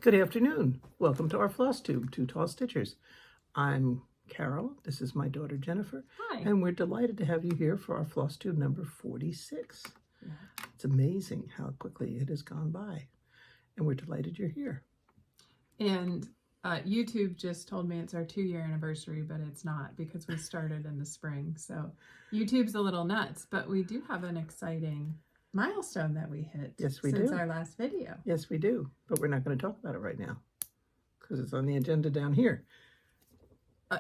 Good afternoon. Welcome to our Flosstube, Two Tall Stitchers. I'm Carol. This is my daughter Jennifer. Hi. And we're delighted to have you here for our Flosstube number 46. Yeah. It's amazing how quickly it has gone by. And we're delighted you're here. And YouTube just told me it's our 2-year anniversary, but it's not because we started in the spring. So YouTube's a little nuts, but we do have an exciting milestone that we hit. Yes, we since do. Our last video. Yes, we do. But we're not going to talk about it right now because it's on the agenda down here.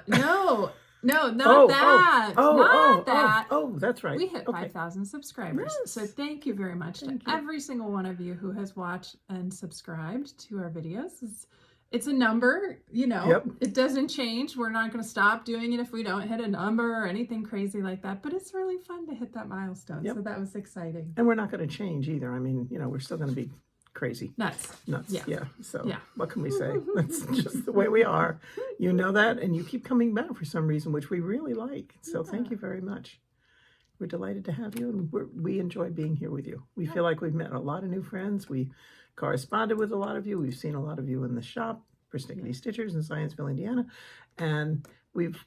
No, not that. Oh, that's right. We hit Okay. 5,000 subscribers. Yes. So thank you very much to every single one of you who has watched and subscribed to our videos. It's a number, you know, Yep. It doesn't change. We're not going to stop doing it if we don't hit a number or anything crazy like that. But it's really fun to hit that milestone. Yep. So that was exciting. And we're not going to change either. I mean, you know, we're still going to be crazy. Nuts. Yeah. So Yeah. what can we say? That's just the way we are. You know that, and you keep coming back for some reason, which we really like. So thank you very much. We're delighted to have you, and we enjoy being here with you. We feel like we've met a lot of new friends. We corresponded with a lot of you. We've seen a lot of you in the shop for Stickity Stitchers in Scienceville, Indiana, and we've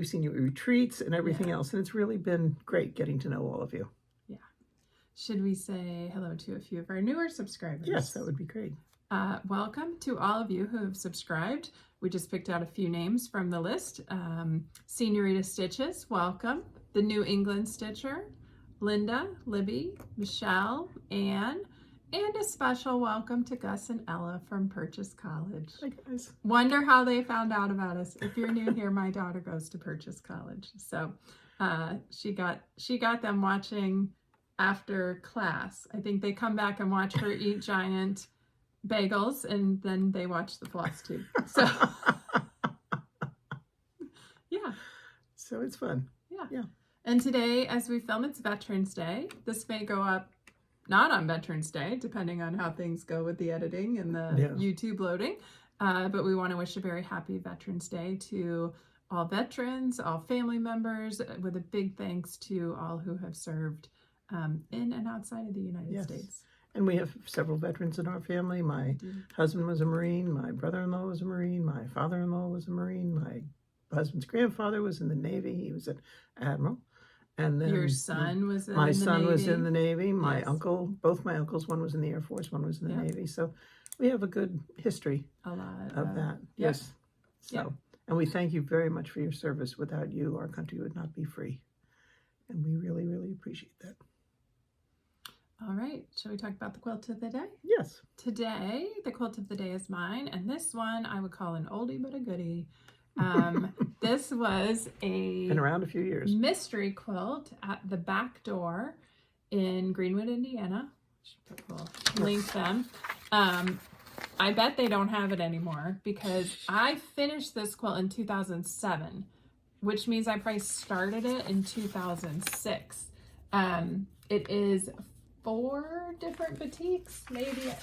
seen you at retreats and everything else, and it's really been great getting to know all of you. Should we say hello to a few of our newer subscribers? Yes, that would be great. Welcome to all of you who have subscribed. We just picked out a few names from the list. Senorita Stitches, welcome. The New England Stitcher, Linda, Libby, Michele, Anne, and a special welcome to Gus and Ella from Purchase College. Hi, guys. Wonder how they found out about us. If you're new here, my daughter goes to Purchase College. So she got them watching after class. I think they come back and watch her eat giant bagels, and then they watch the Flosstube. So yeah. So it's fun. Yeah. And today, as we film, it's Veterans Day. This may go up not on Veterans Day, depending on how things go with the editing and the YouTube loading. But we want to wish a very happy Veterans Day to all veterans, all family members, with a big thanks to all who have served in and outside of the United States. And we have several veterans in our family. My husband was a Marine. My brother-in-law was a Marine. My father-in-law was a Marine. My husband's grandfather was in the Navy. He was an admiral. And then your son was in my the son Navy. was in the Navy. My uncle, both my uncles, one was in the Air Force, one was in the Navy. So we have a good history of that. Yes. So, and we thank you very much for your service. Without you, our country would not be free. And we really, really appreciate that. All right, shall we talk about the quilt of the day? Yes. Today, the quilt of the day is mine, and this one I would call an oldie but a goodie. This was Been around a few years. Mystery quilt at the back door in Greenwood, Indiana. We'll link them. I bet they don't have it anymore because I finished this quilt in 2007, which means I probably started it in 2006. It is 4 different batiks. Maybe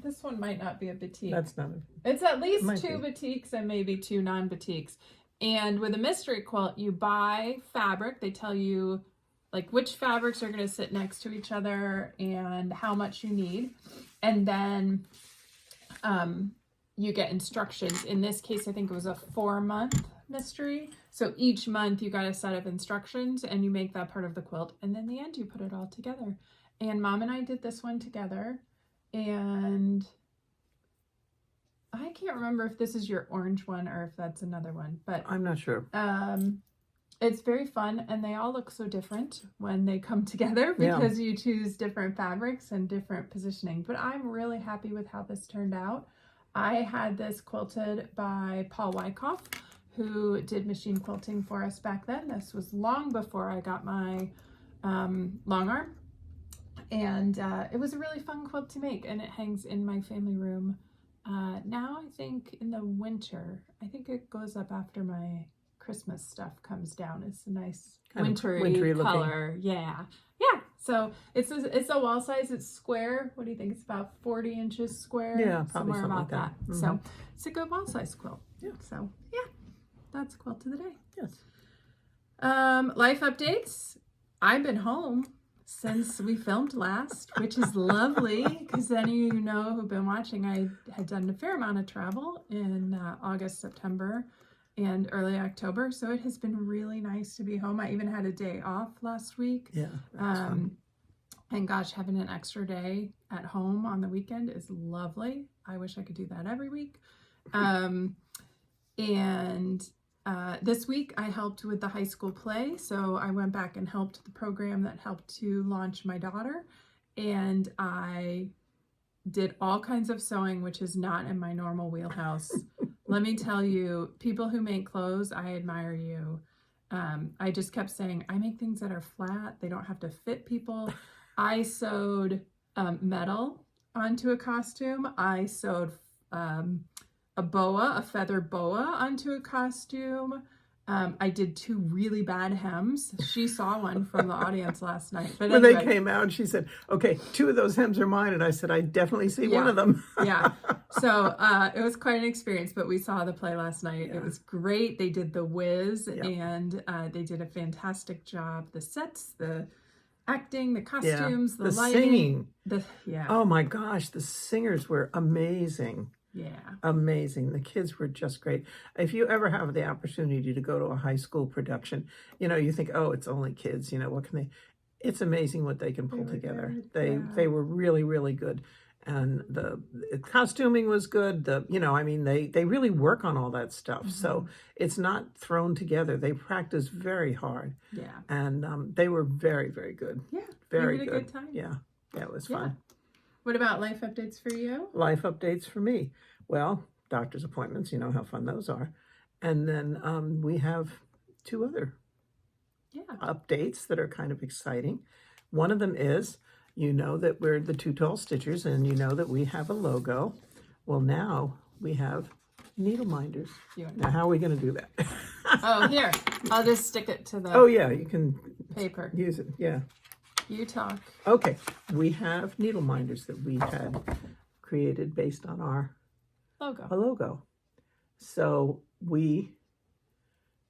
this one might not be a batik. That's not It's at least 2 batiks and maybe 2 non-batiks. And with a mystery quilt, you buy fabric. They tell you like which fabrics are going to sit next to each other and how much you need. And then you get instructions. In this case, I think it was a 4-month mystery. So each month you got a set of instructions and you make that part of the quilt. And then in the end, you put it all together. And Mom and I did this one together, and I can't remember if this is your orange one or if that's another one, but I'm not sure. It's very fun, and they all look so different when they come together because you choose different fabrics and different positioning. But I'm really happy with how this turned out. I had this quilted by Paul Wyckoff, who did machine quilting for us back then. This was long before I got my Longarm. And it was a really fun quilt to make, and it hangs in my family room now. I think in the winter. I think it goes up after my Christmas stuff comes down. It's a nice wintry color. Looking. Yeah. So it's a wall size. It's square. What do you think? It's about 40 inches square. Yeah, probably somewhere about like that. Mm-hmm. So it's a good wall size quilt. Yeah. So yeah, that's quilt of the day. Yes. Life updates. I've been home since we filmed last, which is lovely because any of you know who've been watching, I had done a fair amount of travel in August, September, and early October. So it has been really nice to be home. I even had a day off last week. Yeah. That's fun. And gosh, having an extra day at home on the weekend is lovely. I wish I could do that every week. This week I helped with the high school play. So I went back and helped the program that helped to launch my daughter. And I did all kinds of sewing, which is not in my normal wheelhouse. Let me tell you, people who make clothes, I admire you. I just kept saying, I make things that are flat. They don't have to fit people. I sewed metal onto a costume. I sewed a feather boa onto a costume. I did 2 really bad hems. She saw one from the audience last night. But when anyway, they came out, she said, okay, 2 of those hems are mine. And I said, I definitely see one of them. Yeah. So it was quite an experience, but we saw the play last night. Yeah. It was great. They did the whiz Yeah. and they did a fantastic job. The sets, the acting, the costumes, the lighting. Singing. Oh my gosh, the singers were amazing. Yeah. Amazing. The kids were just great. If you ever have the opportunity to go to a high school production, you think, oh, it's only kids, what can they, it's amazing what they can pull together. Good. They were really, really good. And the costuming was good. They really work on all that stuff. Mm-hmm. So it's not thrown together. They practice very hard. Yeah. And they were very, very good. Yeah. Very good. good. A good time. Yeah. Yeah, it was fun. What about life updates for you? Life updates for me. Well, doctor's appointments, you know how fun those are. And then we have 2 other updates that are kind of exciting. One of them is, that we're the 2 Tall Stitchers, and that we have a logo. Well, now we have needle minders. Now, how are we going to do that? Oh, here. I'll just stick it to the Oh, yeah, you can paper. Use it, yeah. You talk. Okay, we have needle minders that we had created based on our logo. So we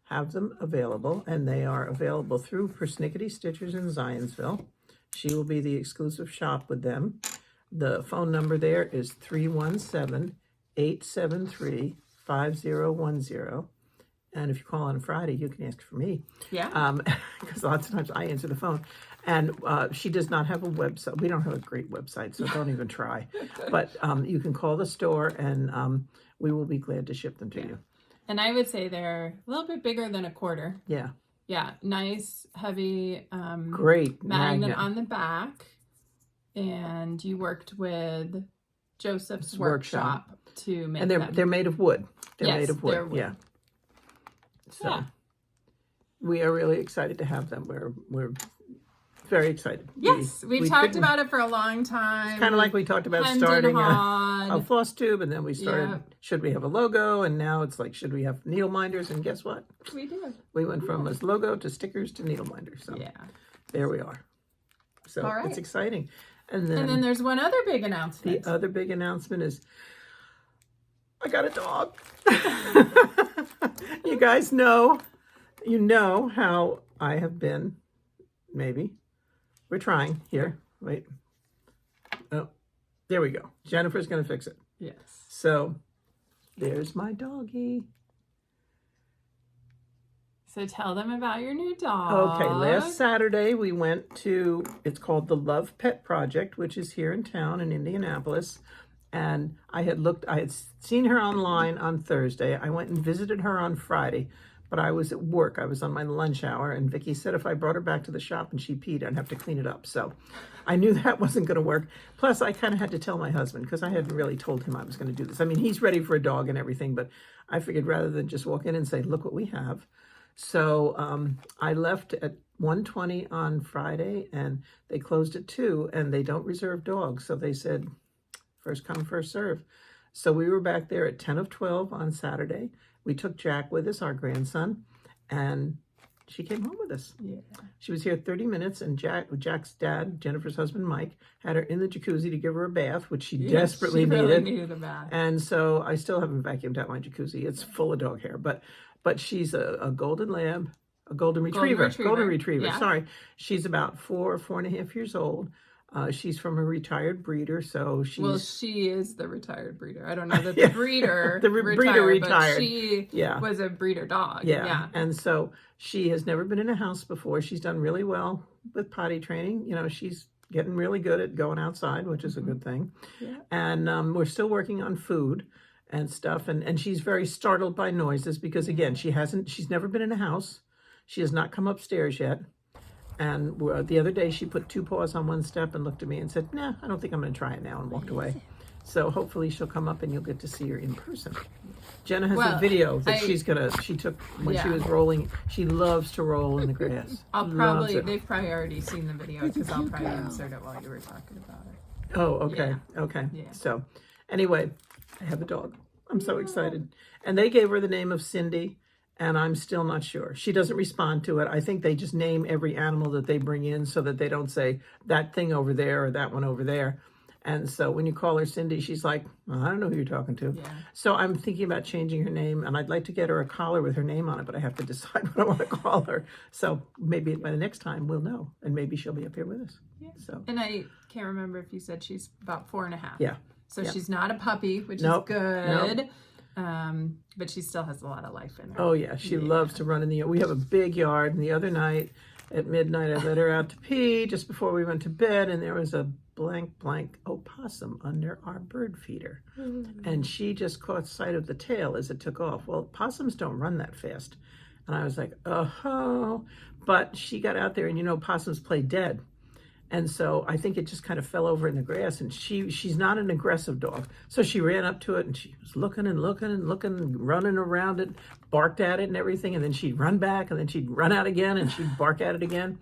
have them available, and they are available through Persnickety Stitchers in Zionsville. She will be the exclusive shop with them. The phone number there is 317-873-5010. And if you call on Friday, you can ask for me. Yeah. Because lots of times I answer the phone. And she does not have a website. We don't have a great website, so don't even try. But you can call the store, and we will be glad to ship them to you. And I would say they're a little bit bigger than a quarter. Yeah. Yeah. Nice, heavy, great magnet on the back. And you worked with Joseph's workshop to make them. And they're made of wood. They're made of wood. They're wood. Yeah. So we are really excited to have them. We're very excited. Yes, we talked about it for a long time. It's kind of like we talked about starting a Flosstube, and then we started, should we have a logo? And now it's like, should we have needle minders? And guess what? We did. We went from a logo to stickers to needle minders. So there we are. So it's exciting. And then there's one other big announcement. The other big announcement is I got a dog. You guys know, how I have been, maybe. We're trying here. Wait. Oh, there we go. Jennifer's going to fix it. Yes. So there's my doggy. So tell them about your new dog. Okay, last Saturday we went to, it's called the Love Pet Project, which is here in town in Indianapolis. And I had seen her online on Thursday. I went and visited her on Friday, but I was at work. I was on my lunch hour, and Vicki said if I brought her back to the shop and she peed, I'd have to clean it up. So I knew that wasn't going to work. Plus, I kind of had to tell my husband because I hadn't really told him I was going to do this. I mean, he's ready for a dog and everything, but I figured rather than just walk in and say, look what we have. So I left at 1:20 on Friday, and they closed at 2, and they don't reserve dogs. So they said, first come, first serve. So we were back there at 10 of 12 on Saturday. We took Jack with us, our grandson, and she came home with us. Yeah. She was here 30 minutes, and Jack's dad, Jennifer's husband, Mike, had her in the jacuzzi to give her a bath, which she desperately needed. Really needed a bath. And so I still haven't vacuumed out my jacuzzi. It's full of dog hair, but she's a golden lab, a golden retriever. Golden retriever. Yeah. Sorry. She's about 4.5 years old. She's from a retired breeder, so she's... Well, she is the retired breeder. I don't know that the breeder breeder retired. But she was a breeder dog. Yeah. And so she has never been in a house before. She's done really well with potty training. You know, she's getting really good at going outside, which is a good thing. Yeah. And we're still working on food and stuff. And she's very startled by noises because, again, she's never been in a house. She has not come upstairs yet. And the other day she put 2 paws on one step and looked at me and said, nah, I don't think I'm going to try it now, and walked away. So hopefully she'll come up and you'll get to see her in person. Jenna has a video that she took when she was rolling. She loves to roll in the grass. They've probably already seen the video because I'll probably insert it while you were talking about it. Oh, okay. Yeah. Okay. Yeah. So anyway, I have a dog. I'm so excited. And they gave her the name of Cindy. And I'm still not sure. She doesn't respond to it. I think they just name every animal that they bring in so that they don't say that thing over there or that one over there. And so when you call her Cindy, she's like, well, I don't know who you're talking to. Yeah. So I'm thinking about changing her name, and I'd like to get her a collar with her name on it, but I have to decide what I want to call her. So maybe by the next time we'll know, and maybe she'll be up here with us. Yeah. So. And I can't remember if you said she's about 4.5. Yeah. So she's not a puppy, which is good. Nope. But she still has a lot of life in her. Oh yeah, she loves to run in the yard. We have a big yard, and the other night at midnight I let her out to pee just before we went to bed, and there was a blank opossum under our bird feeder. And she just caught sight of the tail as it took off. Well, possums don't run that fast. And I was like, oh, but she got out there, and you know, possums play dead. And so I think it just kind of fell over in the grass, and she's not an aggressive dog. So she ran up to it, and she was looking and running around it, barked at it and everything. And then she'd run back, and then she'd run out again, and she'd bark at it again.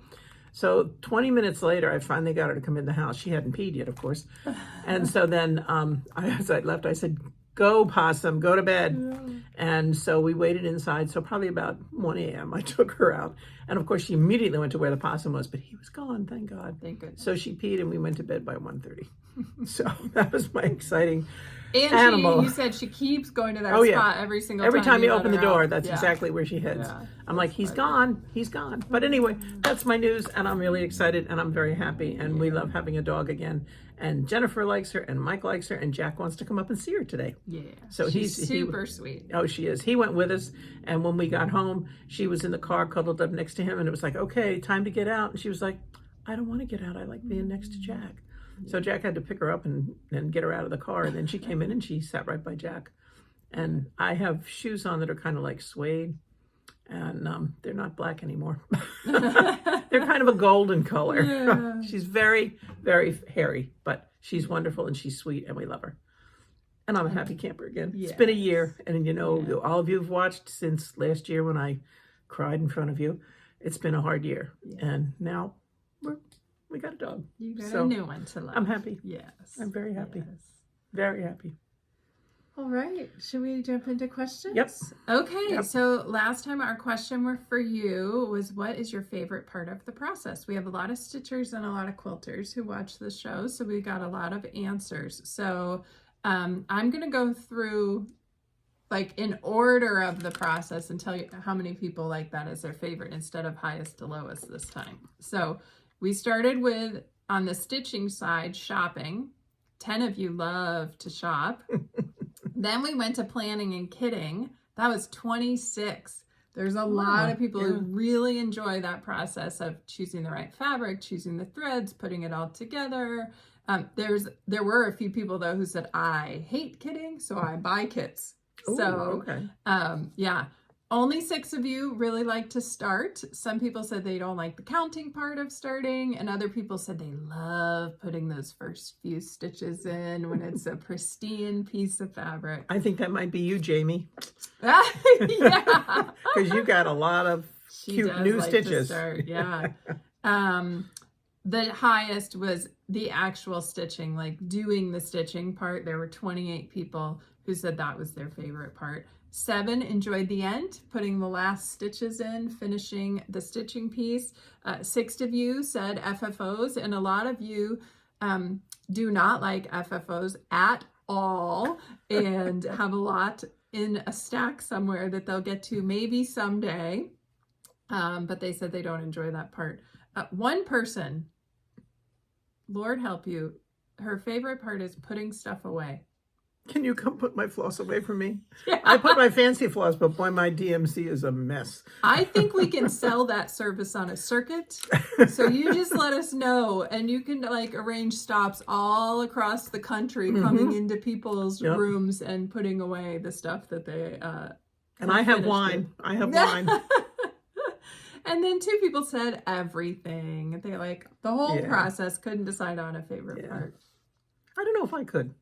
So 20 minutes later, I finally got her to come in the house. She hadn't peed yet, of course. And so then as I left, I said, go possum, go to bed. Yeah. And so we waited inside. So probably about 1 a.m. I took her out. And of course she immediately went to where the possum was, but he was gone, thank God. Thank goodness. So she peed and we went to bed by 1:30. So that was my exciting and animal. You said she keeps going to that spot every single time. Every time you open the door, that's exactly where she heads. Yeah, I'm like, he's gone. But anyway, that's my news, and I'm really excited, and I'm very happy, and we love having a dog again. And Jennifer likes her, and Mike likes her, and Jack wants to come up and see her today. Yeah, so she's super sweet. Oh, she is. He went with us, and when we got home, she was in the car cuddled up next to him, and it was like, okay, time to get out. And she was like, I don't want to get out. I like being next to Jack. So Jack had to pick her up and get her out of the car, and then she came in and she sat right by Jack. And I have shoes on that are kind of like suede, and they're not black anymore. They're kind of a golden color. Yeah. She's very, very hairy, but she's wonderful and she's sweet, and we love her. And I'm a happy camper again. Yes. It's been a year, and you know, all of you have watched since last year when I cried in front of you. It's been a hard year, and now we got a dog. You got a new one to love. I'm happy. Yes. I'm very happy. Yes. Very happy. All right. Should we jump into questions? Yep. Okay. Yep. So last time our question for you was, what is your favorite part of the process? We have a lot of stitchers and a lot of quilters who watch the show, so we got a lot of answers. So I'm going to go through like in order of the process and tell you how many people like that as their favorite instead of highest to lowest this time. So we started with, on the stitching side, shopping. 10 of you love to shop. Then we went to planning and kitting. That was 26. There's a lot of people who really enjoy that process of choosing the right fabric, choosing the threads, putting it all together. There were a few people though who said, I hate kitting, so I buy kits. Ooh, so okay. Yeah. Only 6 of you really like to start. Some people said they don't like the counting part of starting, and other people said they love putting those first few stitches in when it's a pristine piece of fabric. I think that might be you, Jamie. Yeah. Because you got a lot of cute new stitches. Yeah. The highest was the actual stitching, like doing the stitching part. There were 28 people who said that was their favorite part. 7 enjoyed the end, putting the last stitches in, finishing the stitching piece. 6 of you said FFOs, and a lot of you do not like FFOs at all and have a lot in a stack somewhere that they'll get to maybe someday. But they said they don't enjoy that part. One person, Lord help you, her favorite part is putting stuff away. Can you come put my floss away from me? Yeah. I put my fancy floss, but boy, my DMC is a mess. I think we can sell that service on a circuit. So you just let us know, and you can like arrange stops all across the country, coming into people's rooms and putting away the stuff that they and I have wine. I have wine. And then 2 people said everything. They like the whole process, couldn't decide on a favorite part. I don't know if I could.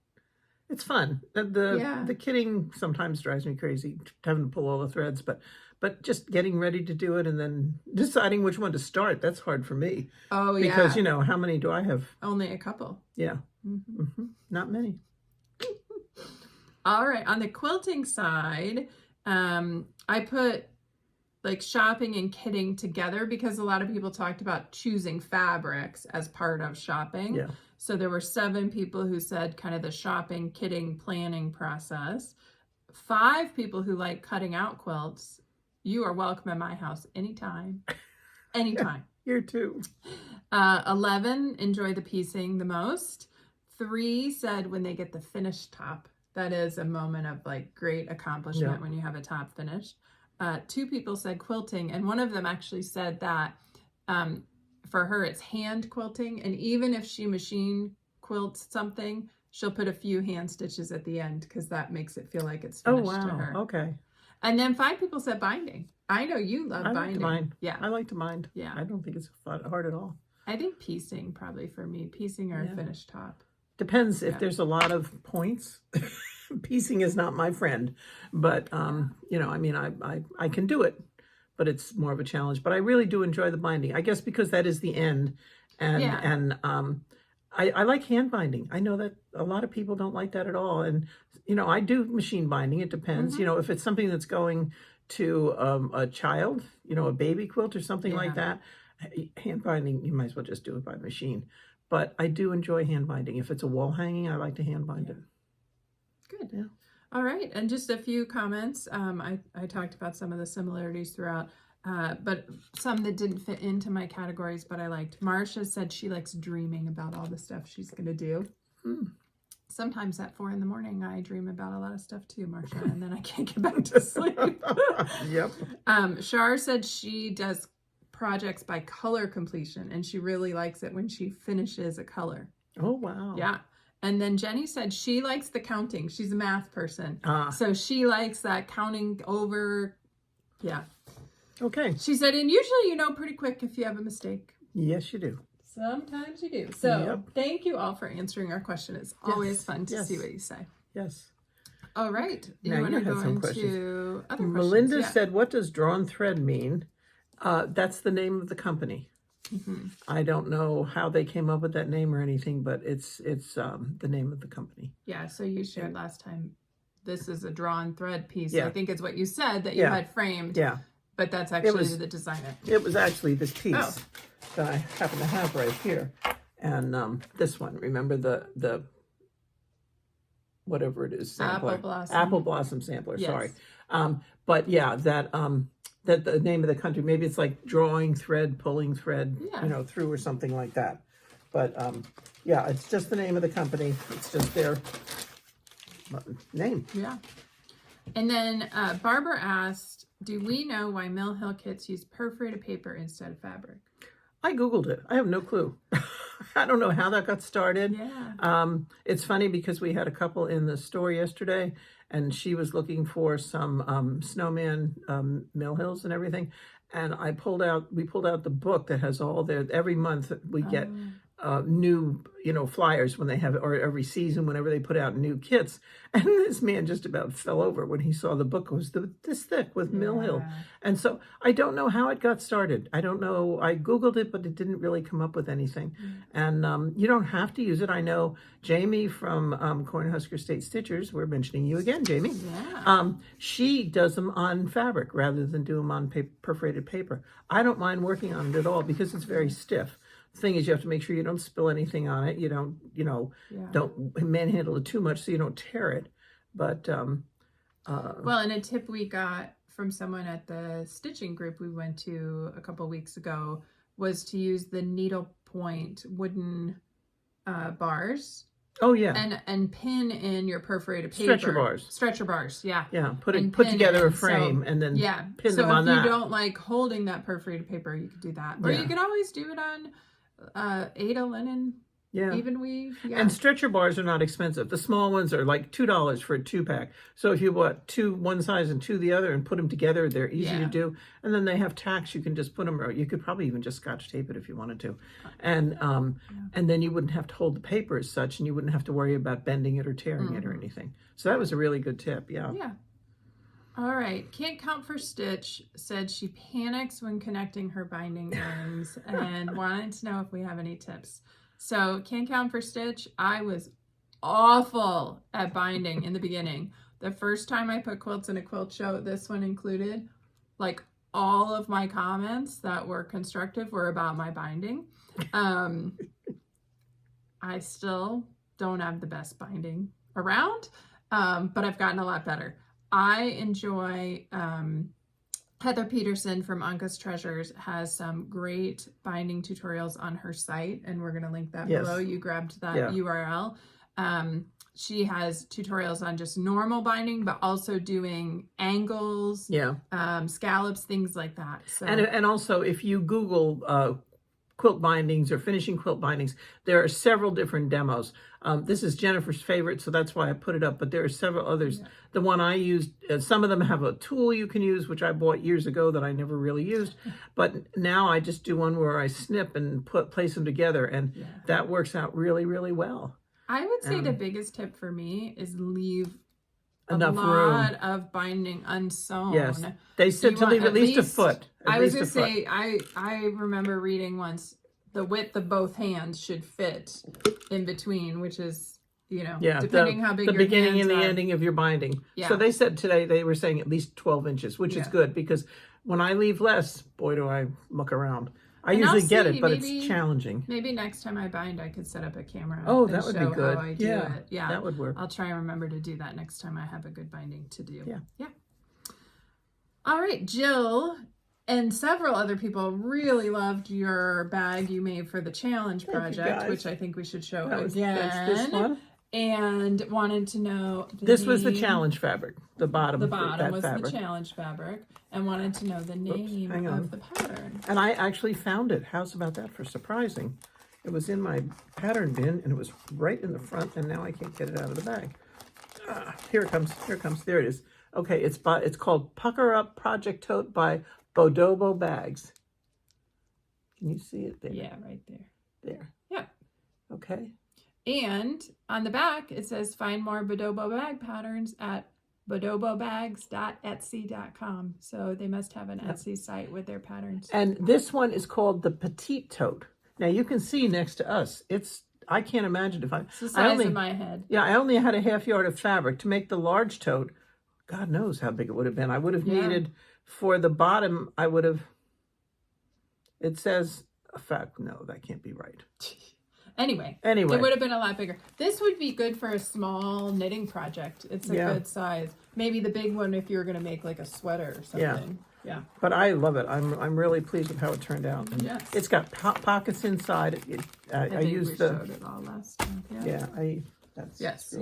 It's fun. The kitting sometimes drives me crazy, having to pull all the threads, but just getting ready to do it and then deciding which one to start, that's hard for me. Oh, yeah. Because, you know, how many do I have? Only a couple. Yeah. Not many. All right. On the quilting side, I put like shopping and kitting together because a lot of people talked about choosing fabrics as part of shopping. Yeah. So there were 7 people who said kind of the shopping, kitting, planning process. 5 people who like cutting out quilts. You are welcome at my house anytime. Anytime. Here too. 11 enjoy the piecing the most. 3 said when they get the finished top. That is a moment of like great accomplishment when you have a top finished. 2 people said quilting, and one of them actually said that for her it's hand quilting, and even if she machine quilts something, she'll put a few hand stitches at the end because that makes it feel like it's finished to her. Okay. And then 5 people said binding. I know you love binding. I like to bind. Yeah. I like to bind. Yeah. I don't think it's hard at all. I think piecing probably for me. Piecing or a finished top. Depends if there's a lot of points. Piecing is not my friend, but you know, I mean, I can do it, but it's more of a challenge. But I really do enjoy the binding. I guess because that is the end, and I like hand binding. I know that a lot of people don't like that at all, and you know, I do machine binding. It depends. You know, if it's something that's going to a child, you know, a baby quilt or something like that, hand binding, you might as well just do it by machine. But I do enjoy hand binding. If it's a wall hanging, I like to hand bind it. Good. Yeah. All right. And just a few comments. I talked about some of the similarities throughout, but some that didn't fit into my categories, but I liked. Marcia said she likes dreaming about all the stuff she's going to do. Sometimes at 4 a.m, I dream about a lot of stuff too, Marcia, and then I can't get back to sleep. Yep. Shar said she does projects by color completion, and she really likes it when she finishes a color. Oh, wow. Yeah. And then Jenny said she likes the counting. She's a math person. So she likes that counting over. Yeah. Okay. She said, and usually you know pretty quick if you have a mistake. Yes, you do. Sometimes you do. So thank you all for answering our question. It's always fun to see what you say. Yes. All right. You Now want you to had go some into questions. other questions? Melinda said, what does drawn thread mean? That's the name of the company. I don't know how they came up with that name or anything, but it's the name of the company. Yeah, so you shared last time, this is a drawn thread piece. Yeah. I think it's what you said that you had framed. Yeah. But that's actually the designer. It was actually this piece that I happen to have right here. And this one, remember the whatever it is, sampler. Apple Blossom sampler, sorry. But yeah, that the name of the country, maybe it's like drawing thread, pulling thread, you know, through or something like that. But yeah, it's just the name of the company. It's just their name. Yeah. And then Barbara asked, do we know why Mill Hill kits use perforated paper instead of fabric? I Googled it. I have no clue. I don't know how that got started. Yeah. It's funny because we had a couple in the store yesterday, and she was looking for some snowman Mill Hills and everything. And we pulled out the book that has all their, every month we get new, you know, flyers when they have, or every season whenever they put out new kits. And this man just about fell over when he saw the book was this thick with Mill Hill. And so I don't know how it got started. I don't know. I Googled it, but it didn't really come up with anything. And you don't have to use it. I know Jamie from Cornhusker State Stitchers, we're mentioning you again, Jamie. She does them on fabric rather than do them on perforated paper. I don't mind working on it at all because it's very stiff. The thing is, you have to make sure you don't spill anything on it. You don't, you know, don't manhandle it too much so you don't tear it. But well, and a tip we got from someone at the stitching group we went to a couple weeks ago was to use the needlepoint wooden bars. Oh yeah. And pin in your perforated paper. Stretcher bars. Stretcher bars, yeah. Yeah, put together a frame and then pin them on that. So if you don't like holding that perforated paper, you could do that. Or you could always do it on Ada linen. Yeah. Even weave. Yeah. And stretcher bars are not expensive. The small ones are like $2 for a 2-pack. So if you bought 2 one size and 2 the other and put them together, they're easy to do. And then they have tacks. You can just put them, or you could probably even just Scotch tape it if you wanted to. And then you wouldn't have to hold the paper as such, and you wouldn't have to worry about bending it or tearing it or anything. So that was a really good tip. Yeah. Yeah. All right. Can't count for Stitch said she panics when connecting her binding rings and wanted to know if we have any tips. So, can't count for Stitch. I was awful at binding in the beginning. The first time I put quilts in a quilt show, this one included, like all of my comments that were constructive were about my binding. I still don't have the best binding around, but I've gotten a lot better. I enjoy Heather Peterson from Anka's Treasures has some great binding tutorials on her site, and we're going to link that below. You grabbed that URL. She has tutorials on just normal binding, but also doing angles, scallops, things like that. So. And also, if you Google quilt bindings or finishing quilt bindings, there are several different demos. This is Jennifer's favorite, so that's why I put it up, but there are several others. Yeah. The one I used, some of them have a tool you can use, which I bought years ago that I never really used, but now I just do one where I snip and place them together, and that works out really, really well. I would say the biggest tip for me is leave enough room of binding unsewn. Yes, they said to leave at least a foot. I was going to say, I remember reading once, the width of both hands should fit in between, which is, depending how big the your beginning hands and the are. ending of your binding. Yeah. So they said today they were saying at least 12 inches, which is good, because when I leave less, boy, do I muck around. I usually get it, but it's challenging. Maybe next time I bind, I could set up a camera. Oh, that would be good. How I do it. Yeah, that would work. I'll try and remember to do that next time I have a good binding to do. Yeah. All right, Jill and several other people really loved your bag you made for the challenge project, which I think we should show again. That's this one. And wanted to know this was the challenge fabric. The bottom was fabric. The challenge fabric, and wanted to know the name of the pattern. And I actually found it. How's about that for surprising? It was in my pattern bin, and it was right in the front, and now I can't get it out of the bag. Here it comes. Here it comes. There it is. Okay, it's called Pucker Up Project Tote by Bodobo Bags. Can you see it there? Yeah, right there. There. Yeah. Okay. And on the back, it says find more Bodobo bag patterns at bodobobags.etsy.com. So they must have an Etsy site with their patterns. And this one is called the Petite Tote. Now you can see next to us, I can't imagine if it's the size of my head. Yeah, I only had a half yard of fabric. To make the large tote, God knows how big it would have been. I would have needed, for the bottom, it says, no, that can't be right. Anyway, it would have been a lot bigger. This would be good for a small knitting project. It's a good size. Maybe the big one if you were going to make like a sweater or something. Yeah. But I love it. I'm really pleased with how it turned out. And it's got pockets inside. I used showed it all last time. You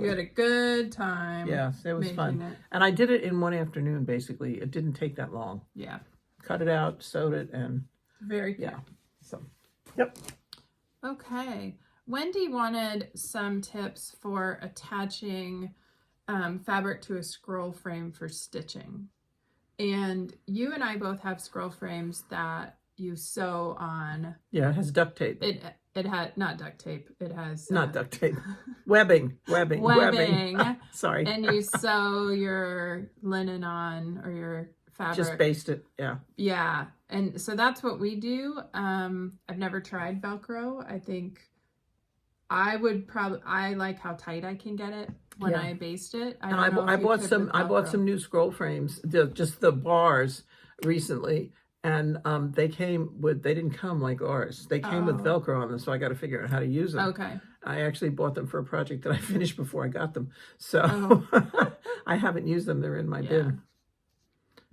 had a good time. Yes, it was fun. And I did it in one afternoon, basically. It didn't take that long. Yeah. Cut it out, sewed it, and very good. Yeah. So, yep. Okay. Wendy wanted some tips for attaching fabric to a scroll frame for stitching. And you and I both have scroll frames that you sew on. Yeah, it has duct tape. It had not duct tape. It has not duct tape. Webbing. Sorry. And you sew your linen on, or your fabric. Just baste it. Yeah. Yeah. And so that's what we do. I've never tried Velcro. I think I like how tight I can get it when I baste it. I bought some new scroll frames, just the bars recently, and they didn't come like ours. They came with Velcro on them, so I got to figure out how to use them. Okay. I actually bought them for a project that I finished before I got them, so I haven't used them. They're in my bin.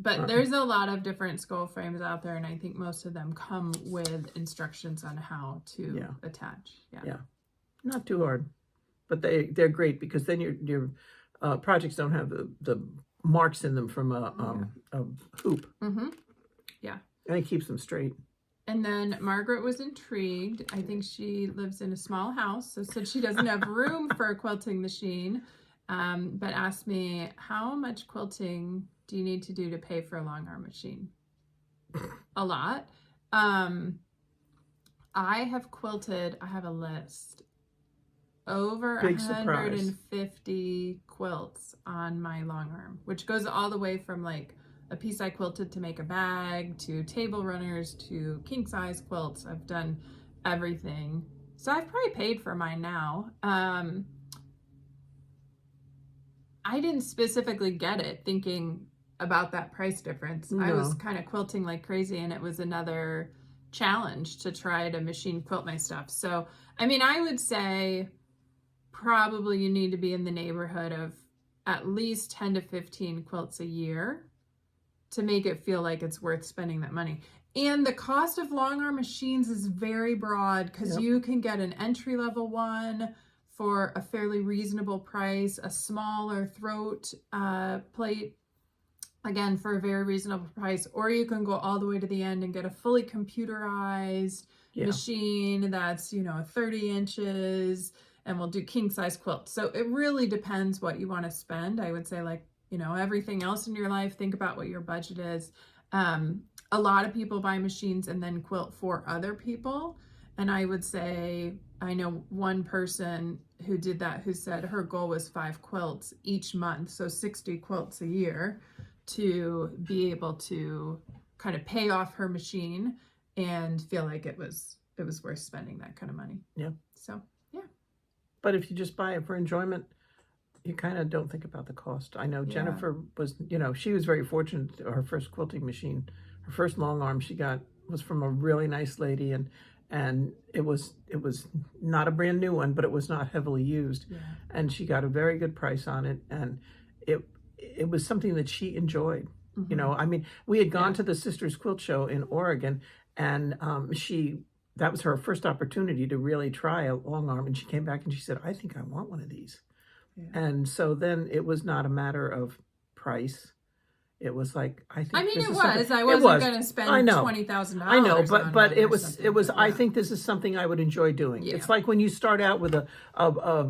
But there's a lot of different skull frames out there, and I think most of them come with instructions on how to attach. Yeah. Not too hard. But they're great because then your projects don't have the marks in them from a hoop. Mm-hmm. Yeah. And it keeps them straight. And then Margaret was intrigued. I think she lives in a small house, so said she doesn't have room for a quilting machine, but asked me, how much quilting do you need to do to pay for a Longarm machine? A lot. I have quilted, I have a list, over 150 quilts on my Longarm, which goes all the way from like a piece I quilted to make a bag, to table runners, to king size quilts. I've done everything. So I've probably paid for mine now. I didn't specifically get it thinking about that price difference. No. I was kind of quilting like crazy, and it was another challenge to try to machine quilt my stuff. So, I mean, I would say probably you need to be in the neighborhood of at least 10 to 15 quilts a year to make it feel like it's worth spending that money. And the cost of Longarm machines is very broad, because you can get an entry-level one for a fairly reasonable price, a smaller throat plate, again, for a very reasonable price, or you can go all the way to the end and get a fully computerized machine that's, 30 inches and will do king-size quilts. So it really depends what you want to spend. I would say, like, everything else in your life, think about what your budget is. A lot of people buy machines and then quilt for other people. And I would say, I know one person who did that, who said her goal was 5 quilts each month, so 60 quilts a year, to be able to kind of pay off her machine and feel like it was worth spending that kind of money. Yeah. So, yeah. But if you just buy it for enjoyment, you kind of don't think about the cost. I know Jennifer was, she was very fortunate. Her first quilting machine, her first Longarm she got was from a really nice lady, and it was not a brand new one, but it was not heavily used. Yeah. And she got a very good price on it, and it was something that she enjoyed. Mm-hmm. I mean, we had gone to the Sisters Quilt Show in Oregon, and that was her first opportunity to really try a Longarm, and she came back and she said, I think I want one of these. Yeah. And so then it was not a matter of price. It was like, I think. I mean, it was. I wasn't going to spend $20,000. I know, but it was. I think this is something I would enjoy doing. Yeah. It's like when you start out with an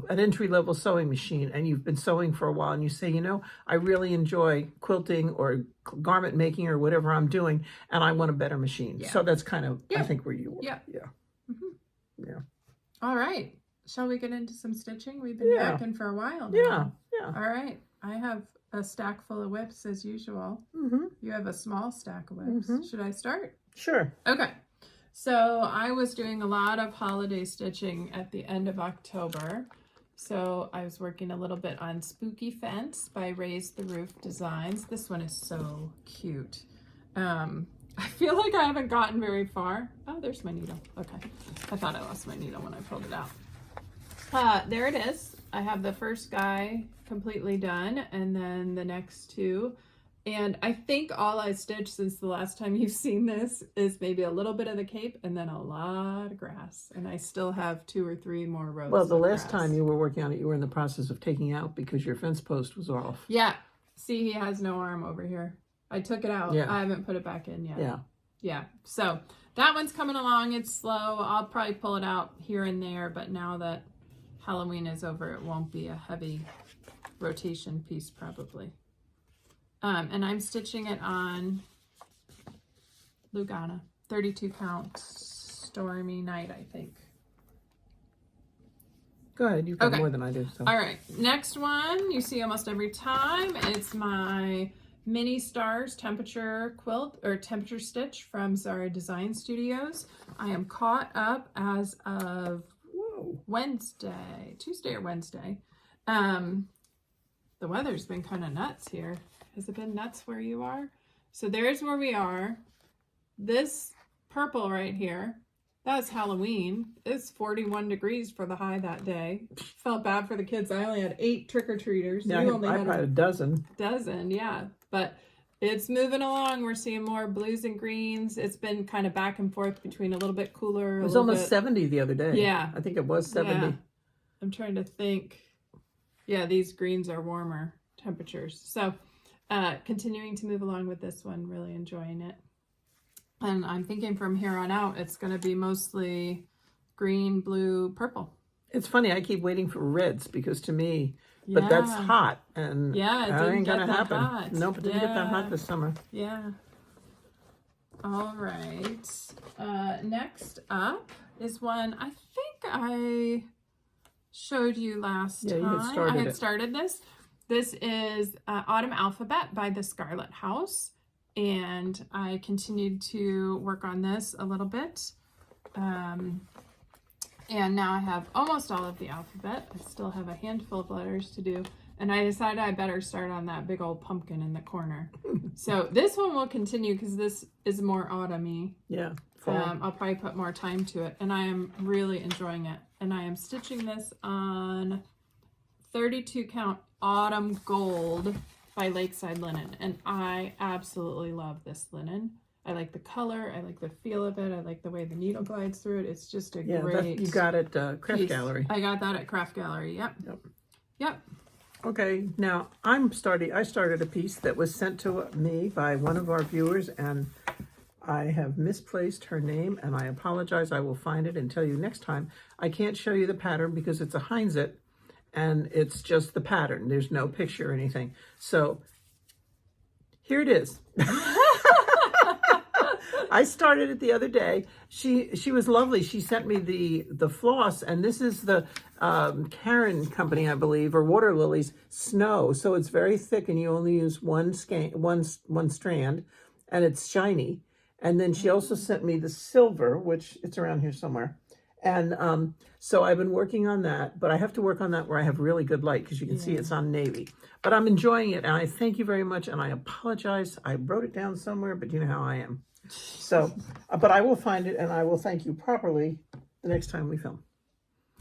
entry level sewing machine, and you've been sewing for a while, and you say, I really enjoy quilting or garment making or whatever I'm doing, and I want a better machine. Yeah. So that's kind of I think where you were. Yeah. Yeah. Mm-hmm. Yeah. All right. Shall we get into some stitching? We've been yakking for a while now. Yeah. Yeah. All right. I have a stack full of whips as usual. Mm-hmm. You have a small stack of whips. Mm-hmm. Should I start? Sure. Okay. So I was doing a lot of holiday stitching at the end of October. So I was working a little bit on Spooky Fence by Raise the Roof Designs. This one is so cute. I feel like I haven't gotten very far. Oh, there's my needle. Okay. I thought I lost my needle when I pulled it out. There it is. I have the first guy completely done, and then the next two. And I think all I stitched since the last time you've seen this is maybe a little bit of the cape and then a lot of grass. And I still have 2 or 3 more rows. Well, the last time you were working on it, you were in the process of taking out because your fence post was off. Yeah. See, he has no arm over here. I took it out. Yeah. I haven't put it back in yet. Yeah. Yeah. So that one's coming along. It's slow. I'll probably pull it out here and there, but now that Halloween is over, it won't be a heavy rotation piece probably. And I'm stitching it on Lugana, 32 count Stormy Night, I think. Go ahead, you've got more than I do. So. All right, next one you see almost every time. It's my Mini Stars temperature quilt or temperature stitch from Zara Design Studios. I am caught up as of Tuesday or Wednesday. The weather's been kind of nuts here. Has it been nuts where you are? So there's where we are. This purple right here, that's Halloween. It's 41 degrees for the high that day. Felt bad for the kids. I only had 8 trick-or-treaters. Yeah, I only had a dozen. Yeah. But it's moving along. We're seeing more blues and greens. It's been kind of back and forth between a little bit cooler. It was almost 70 the other day. Yeah. I think it was 70. Yeah. I'm trying to think. Yeah, these greens are warmer temperatures. So continuing to move along with this one, really enjoying it. And I'm thinking from here on out, it's going to be mostly green, blue, purple. It's funny, I keep waiting for reds because to me, but that's hot and that ain't gonna happen. Hot. Nope, it didn't get that hot this summer. Yeah. All right. Next up is one I think I showed you last time. I had started this. This is Autumn Alphabet by the Scarlet House, and I continued to work on this a little bit. And now I have almost all of the alphabet. I still have a handful of letters to do. And I decided I better start on that big old pumpkin in the corner. So this one will continue because this is more autumn-y. Yeah. I'll probably put more time to it. And I am really enjoying it. And I am stitching this on 32 count Autumn Gold by Lakeside Linen. And I absolutely love this linen. I like the color. I like the feel of it. I like the way the needle glides through it. It's just a great. You got it, Craft piece. Gallery. I got that at Craft Gallery. Yep. Okay, now I started a piece that was sent to me by one of our viewers, and I have misplaced her name, and I apologize. I will find it and tell you next time. I can't show you the pattern because it's a Heinzit, and it's just the pattern. There's no picture or anything. So here it is. I started it the other day. She was lovely. She sent me the floss, and this is the Karen Company, I believe, or Water Lilies Snow. So it's very thick, and you only use one strand, and it's shiny. And then she also sent me the silver, which it's around here somewhere. And so I've been working on that, but I have to work on that where I have really good light because you can see it's on navy. But I'm enjoying it, and I thank you very much, and I apologize. I wrote it down somewhere, but you know how I am. So, but I will find it, and I will thank you properly the next time we film.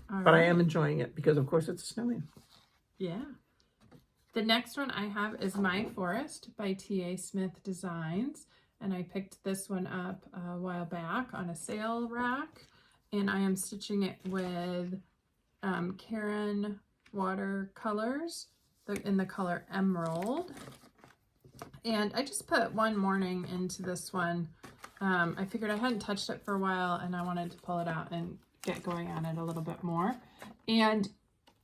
But I am enjoying it because, of course, it's snowing. Yeah. The next one I have is My Forest by T.A. Smith Designs. And I picked this one up a while back on a sale rack. And I am stitching it with Karen watercolors in the color Emerald. And I just put one morning into this one. I figured I hadn't touched it for a while, and I wanted to pull it out and get going on it a little bit more. And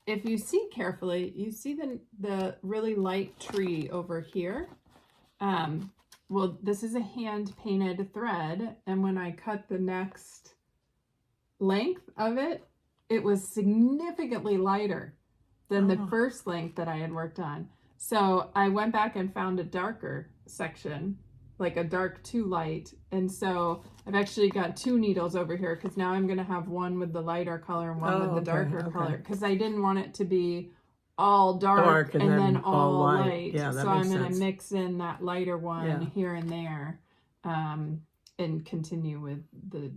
if you see carefully, you see the really light tree over here. Well, this is a hand-painted thread, and when I cut the next length of it, it was significantly lighter than the first length that I had worked on. So I went back and found a darker section, like a dark to light. And so I've actually got two needles over here because now I'm going to have one with the lighter color and one with the darker color because I didn't want it to be all dark and then all light. Yeah, so I'm going to mix in that lighter one here and there and continue with the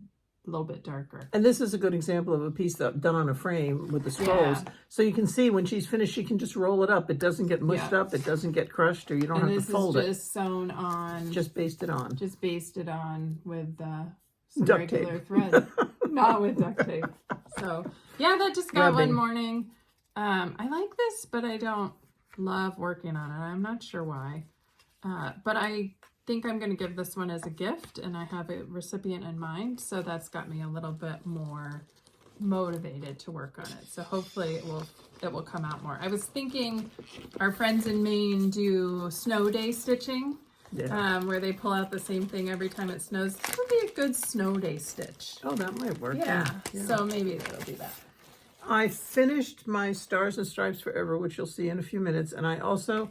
little bit darker. And this is a good example of a piece that done on a frame with the scrolls. So you can see when she's finished, she can just roll it up. It doesn't get mushed up. It doesn't get crushed, or you don't have to fold it. And this is just sewn on. Just basted on. Just basted on with some duct regular tape. thread. Not with duct tape. So yeah, that just got one morning. I like this, but I don't love working on it. I'm not sure why. But I think I'm going to give this one as a gift, and I have a recipient in mind, so that's got me a little bit more motivated to work on it. So hopefully it will come out more. I was thinking our friends in Maine do snow day stitching, where they pull out the same thing every time it snows. This would be a good snow day stitch. Oh, that might work. Yeah. So maybe they'll do that. I finished my Stars and Stripes Forever, which you'll see in a few minutes, and I also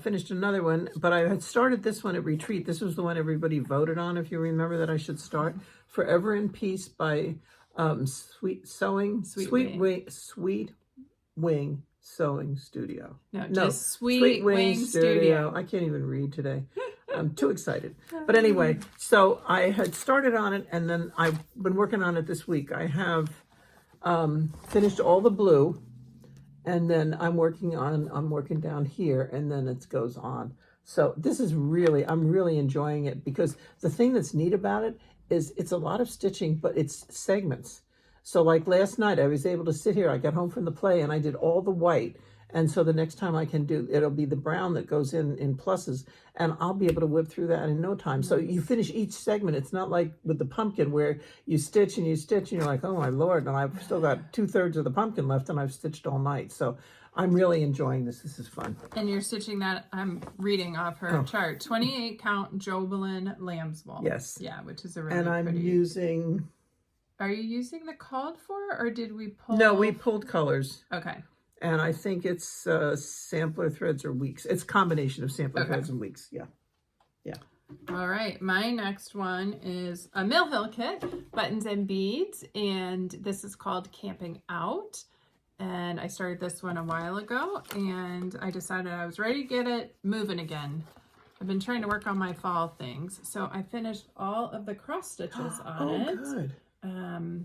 finished another one, but I had started this one at Retreat. This was the one everybody voted on, if you remember, that I should start. Forever in Peace by Sweet Wing Sewing Studio. No, Sweet Wing Studio. I can't even read today. I'm too excited. But anyway, so I had started on it, and then I've been working on it this week. I have finished all the blue. And then I'm working down here, and then it goes on. So this is really, I'm really enjoying it, because the thing that's neat about it is it's a lot of stitching, but it's segments. So like last night I was able to sit here, I got home from the play and I did all the white. And so the next time I can do, it'll be the brown that goes in pluses, and I'll be able to whip through that in no time. So you finish each segment. It's not like with the pumpkin where you stitch and you're like, oh my Lord, and I've still got 2/3 of the pumpkin left and I've stitched all night. So I'm really enjoying this. This is fun. And you're stitching that, I'm reading off her chart, 28 count Jobelin lamb's wool. Yes. Yeah, which is a really And I'm pretty. using... Are you using the called for, or did we pull? No, we pulled colors. Okay. And I think it's sampler threads or weeks. It's a combination of sampler threads and weeks. Yeah. Yeah. All right. My next one is a Mill Hill kit, buttons and beads. And this is called Camping Out. And I started this one a while ago, and I decided I was ready to get it moving again. I've been trying to work on my fall things. So I finished all of the cross stitches on it. Good.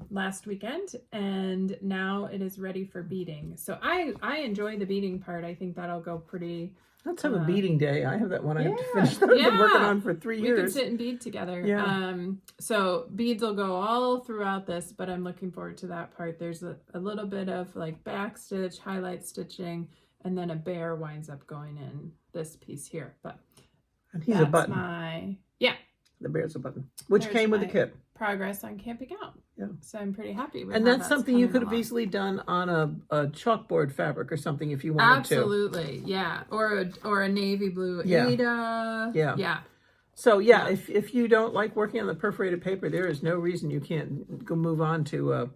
Last weekend, and now it is ready for beading. So I enjoy the beading part. I think that'll go pretty. Let's have a beading day. I have that one I have to finish that I've been working on for 3 years. We can sit and bead together. Yeah. So beads will go all throughout this, but I'm looking forward to that part. There's a little bit of like back stitch, highlight stitching, and then a bear winds up going in this piece here. But and he's a button. The bear's a button, which came with the kit. Progress on camping out. Yeah. So I'm pretty happy with and how that's something you could have along. easily done on a chalkboard fabric or something if you wanted Absolutely, yeah. Or a navy blue Ada. Yeah. So if you don't like working on the perforated paper, there is no reason you can't go move on to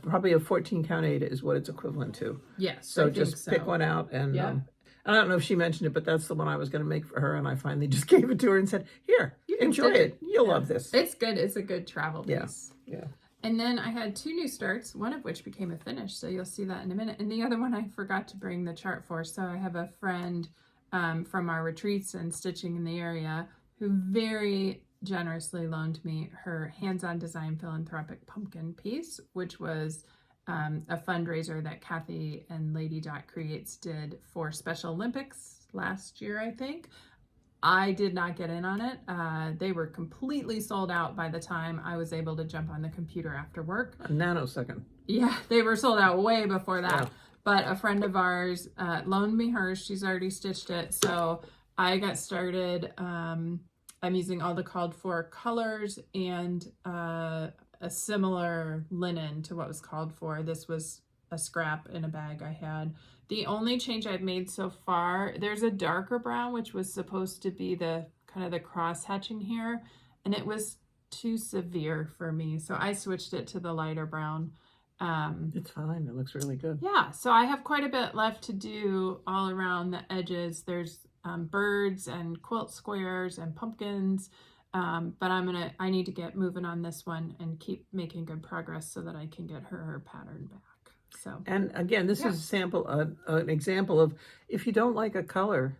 probably a 14 count Ada is what it's equivalent to. Yes. So just pick one out and I don't know if she mentioned it, but that's the one I was going to make for her, and I finally just gave it to her and said, "Here, you enjoy it. You'll love this." It's good. It's a good travel piece. Yeah. And then I had 2 new starts, one of which became a finish, so you'll see that in a minute. And the other one I forgot to bring the chart for. So I have a friend from our retreats and stitching in the area who very generously loaned me her hands-on design philanthropic pumpkin piece, which was a fundraiser that Kathy and Lady Dot Creates did for Special Olympics last year, I think. I did not get in on it. They were completely sold out by the time I was able to jump on the computer after work. A nanosecond. Yeah, they were sold out way before that. Yeah. But a friend of ours loaned me hers. She's already stitched it. So I got started. I'm using all the called for colors and a similar linen to what was called for. This was a scrap in a bag I had. The only change I've made so far, there's a darker brown, which was supposed to be the kind of the cross hatching here, and it was too severe for me. So I switched it to the lighter brown. It's fine. It looks really good. Yeah. So I have quite a bit left to do all around the edges. There's birds and quilt squares and pumpkins. But I need to get moving on this one and keep making good progress so that I can get her pattern back. So, and again, this is a sample, an example of if you don't like a color,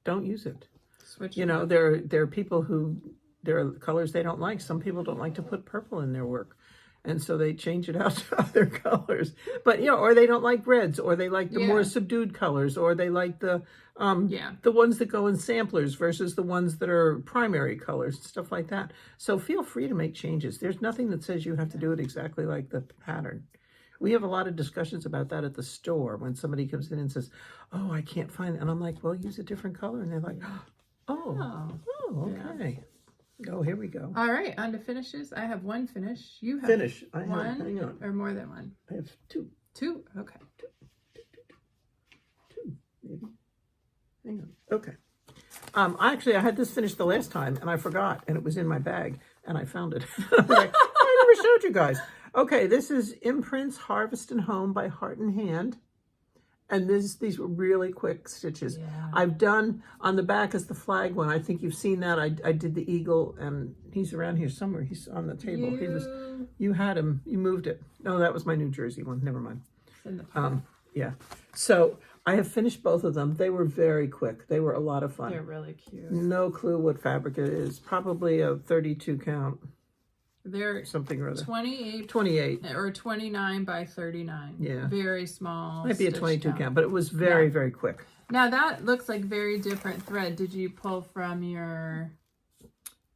don't use it. Switch. You know, there are people who there are colors they don't like. Some people don't like to put purple in their work, and so they change it out to other colors. But or they don't like reds, or they like the more subdued colors, or they like the ones that go in samplers versus the ones that are primary colors, stuff like that. So feel free to make changes. There's nothing that says you have to do it exactly like the pattern. We have a lot of discussions about that at the store when somebody comes in and says, "Oh, I can't find it." And I'm like, "Well, use a different color." And they're like, "Oh, okay." Oh, here we go. All right, on to finishes. I have one finish. You have finish. I one, have, hang on. or more than one? I have 2. 2? Okay. 2, maybe. Hang on. Okay. Actually, I had this finished the last time, and I forgot, and it was in my bag, and I found it. I was like, I never showed you guys. Okay, this is Imprints Harvest and Home by Heart and Hand. And these were really quick stitches. Yeah. I've done, on the back is the flag one. I think you've seen that. I did the eagle, and he's around here somewhere. He's on the table. You had him. You moved it. No, that was my New Jersey one. Never mind. Yeah. So I have finished both of them. They were very quick. They were a lot of fun. They're really cute. No clue what fabric it is. Probably a 32 count. They're something or other. 28 or 29 by 39. Yeah. Very small. Might be a 22 count, but it was very, very quick. Now that looks like very different thread. Did you pull from your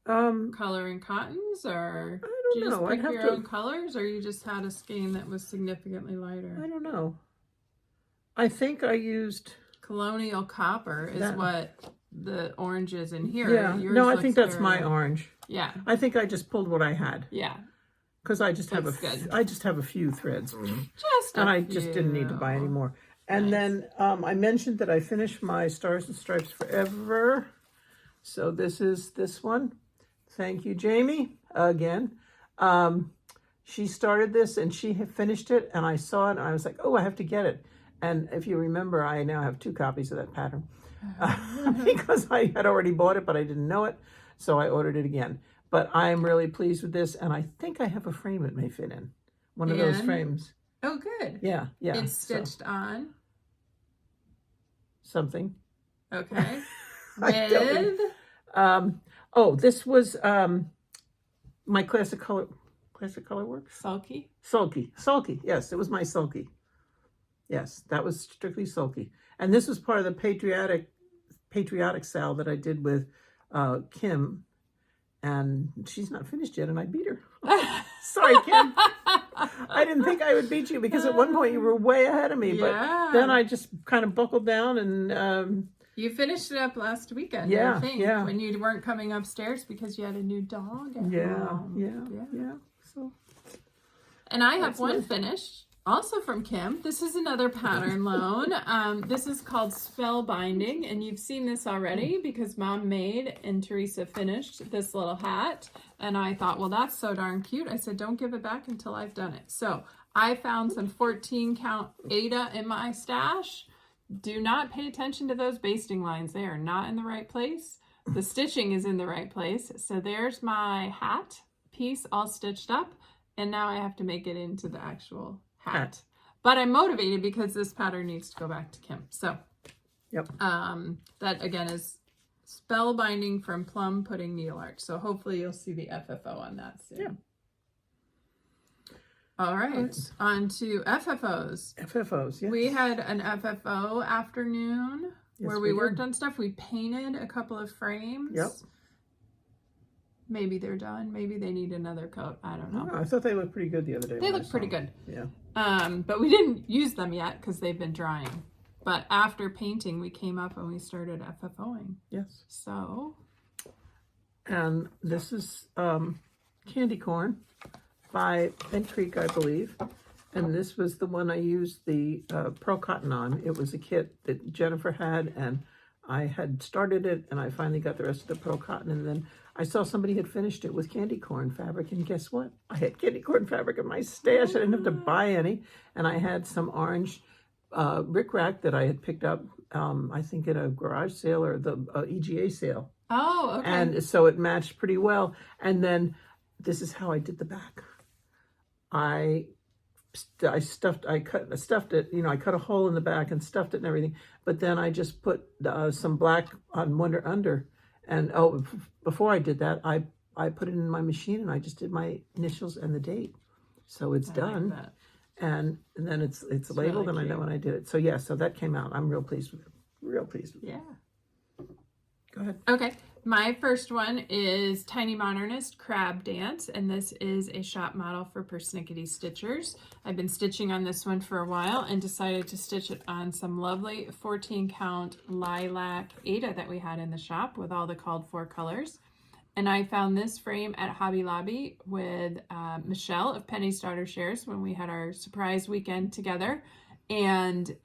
color and cottons, or did you just pick your own colors, or you just had a skein that was significantly lighter? I don't know. I think I used Colonial Copper is what the orange is in here. Yeah. Yours No, I think that's my orange. Yeah. I think I just pulled what I had. Yeah. Because I just have a few threads. And I just didn't need to buy any more. And then I mentioned that I finished my Stars and Stripes Forever. So this is this one. Thank you, Jamie, again. She started this and she had finished it, and I saw it and I was like, oh, I have to get it. And if you remember, I now have 2 copies of that pattern because I had already bought it, but I didn't know it. So I ordered it again. But I'm really pleased with this, and I think I have a frame it may fit in. One of those frames. Oh, good. Yeah, yeah. It's stitched on. Something. Okay. With? This was my Classic Color Works. Sulky? Sulky. Yes, it was my Sulky. Yes, that was strictly Sulky. And this was part of the patriotic sal that I did with Kim. And she's not finished yet, and I beat her. Sorry, Kim. I didn't think I would beat you because at one point you were way ahead of me. But then I just kind of buckled down and... you finished it up last weekend, I think, when you weren't coming upstairs because you had a new dog at home. Yeah. So, and I have one finished, also from Kim. This is another pattern loan. This is called Spellbinding, and you've seen this already because Mom made and Teresa finished this little hat. And I thought, well, that's so darn cute. I said, don't give it back until I've done it. So I found some 14 count Ada in my stash. Do not pay attention to those basting lines. They are not in the right place. The stitching is in the right place. So there's my hat piece all stitched up. And now I have to make it into the actual hat. But I'm motivated because this pattern needs to go back to Kim. So that again is Spellbinding from Plum Pudding Needle Art. So hopefully you'll see the FFO on that soon. Yeah. All right, on to FFOs. FFOs, yes. We had an FFO afternoon where we worked on stuff. We painted a couple of frames. Yep. Maybe they're done. Maybe they need another coat. I don't know. I thought they looked pretty good the other day. They looked pretty good. Yeah. But we didn't use them yet because they've been drying. But after painting, we came up and we started FFOing. Yes. So. And this is Candy Corn by Bent Creek, I believe. And this was the one I used the Pearl Cotton on. It was a kit that Jennifer had, and I had started it, and I finally got the rest of the Pearl Cotton, and then I saw somebody had finished it with candy corn fabric, and guess what? I had candy corn fabric in my stash. I didn't have to buy any, and I had some orange rickrack that I had picked up, I think at a garage sale or the EGA sale. Oh, okay. And so it matched pretty well. And then this is how I did the back. I stuffed it, I cut a hole in the back and stuffed it and everything. But then I just put some black on under. And before I did that, I put it in my machine and I just did my initials and the date. So it's done. Like and then it's labeled, really, and I know when I did it. So yeah, so that came out. I'm real pleased with it. Real pleased with it. Yeah. Go ahead. Okay. My first one is Tiny Modernist Crab Dance, and this is a shop model for Persnickety Stitchers. I've been stitching on this one for a while and decided to stitch it on some lovely 14 count lilac Ada that we had in the shop with all the called for colors. And I found this frame at Hobby Lobby with Michele of Penny's Daughter Shares when we had our surprise weekend together. And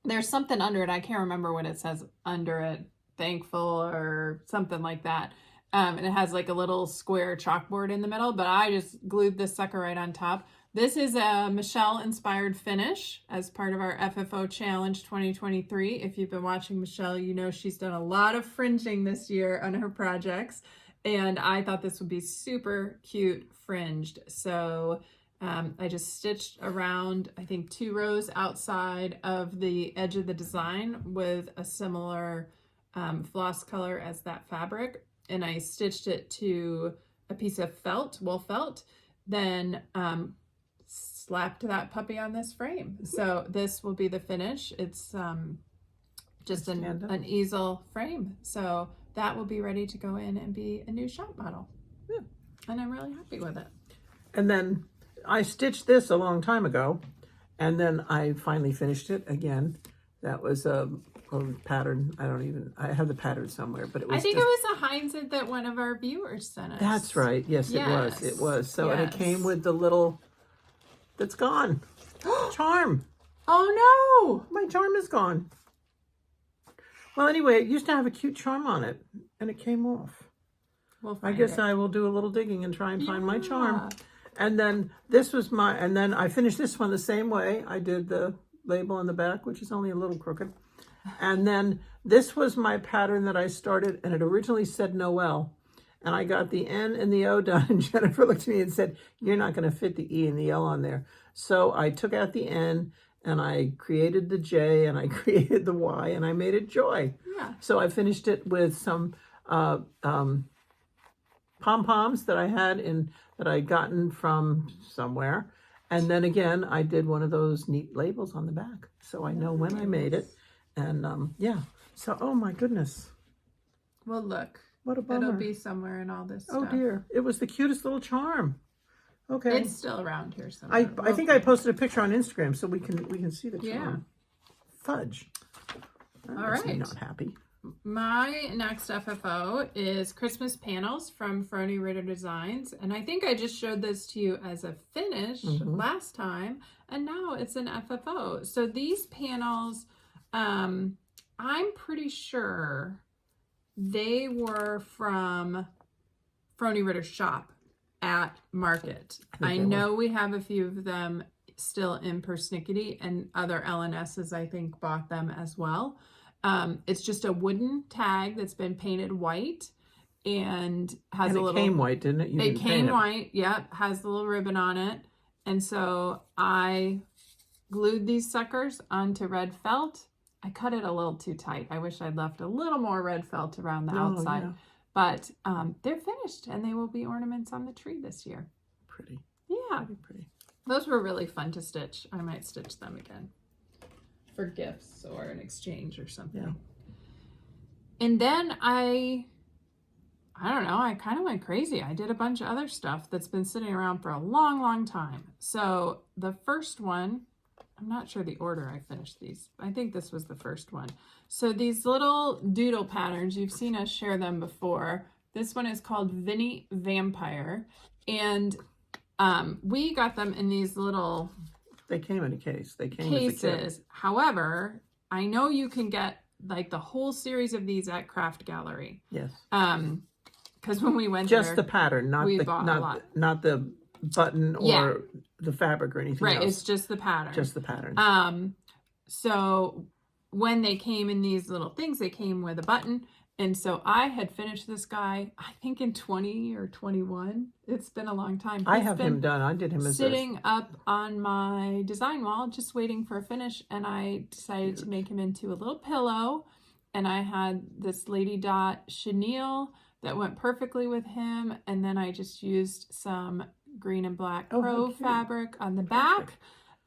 there's something under it. I can't remember what it says under it. Thankful or something like that. And it has like a little square chalkboard in the middle, but I just glued this sucker right on top. This is a Michele inspired finish as part of our FFO Challenge 2023. If you've been watching Michele, you know she's done a lot of fringing this year on her projects, and I thought this would be super cute fringed. So I just stitched around, I think 2 rows outside of the edge of the design with a similar floss color as that fabric, and I stitched it to a piece of felt, wool felt, then slapped that puppy on this frame. So this will be the finish. It's just an easel frame. So that will be ready to go in and be a new shop model. Yeah. And I'm really happy with it. And then I stitched this a long time ago, and then I finally finished it again. That was a pattern. I have the pattern somewhere, but it was I think it was a Heinz that one of our viewers sent us. That's right. Yes, Yes. it was. So, Yes. and it came with the little, that's gone. Charm. Oh My charm is gone. Well, anyway, it used to have a cute charm on it, and it came off. We'll I guess I will do a little digging and try and find my charm. Yeah. And then this was and then I finished this one the same way. I did the label on the back, which is only a little crooked. And then this was my pattern that I started, and it originally said Noel. And I got the N and the O done, and Jennifer looked at me and said, you're not going to fit the E and the L on there. So I took out the N, and I created the J, and I created the Y, and I made it Joy. Yeah. So I finished it with some pom-poms that I had that I'd gotten from somewhere. And then again, I did one of those neat labels on the back. So I know when I made it. And yeah. So, oh my goodness. Well, look. What a bummer. It'll be somewhere in all this Oh stuff. dear. It was the cutest little charm. Okay. It's still around here somewhere. I think I posted a picture on Instagram so we can see the charm. Yeah. Fudge. That All makes me right. not happy. My next FFO is Christmas Panels from Frony Ritter Designs. And I think I just showed this to you as a finish last time. And now it's an FFO. So these panels, I'm pretty sure they were from Frony Ritter's shop at Market. I know we have a few of them still in Persnickety, and other LNSs I think bought them as well. It's just a wooden tag that's been painted white and has a little. It came white, didn't it? It came white. Yep, has the little ribbon on it, and so I glued these suckers onto red felt. I cut it a little too tight. I wish I'd left a little more red felt around the outside, yeah. but they're finished and they will be ornaments on the tree this year. Pretty. Yeah, Pretty. those were really fun to stitch. I might stitch them again for gifts or an exchange or something. Yeah. And then I don't know, I kind of went crazy. I did a bunch of other stuff that's been sitting around for a long, long time. So the first one, I'm not sure the order I finished these. I think this was the first one. So these little doodle patterns, you've seen us share them before. This one is called Vinnie Vampire. And we got them in these little They came in a case. They came cases. as a kit. However, I know you can get like the whole series of these at Craft Gallery. Yes. Because when we went Just there, the pattern, not we the bought a lot. not the button or the fabric or anything right, else. it's just the pattern. Just the pattern. So when they came in these little things, they came with a button. And so I had finished this guy, I think in 20 or 21. It's been a long time. I have him done. I did him as sitting up on my design wall, just waiting for a finish. And I decided to make him into a little pillow. And I had this Lady Dot chenille that went perfectly with him. And then I just used some green and black crow fabric on the back.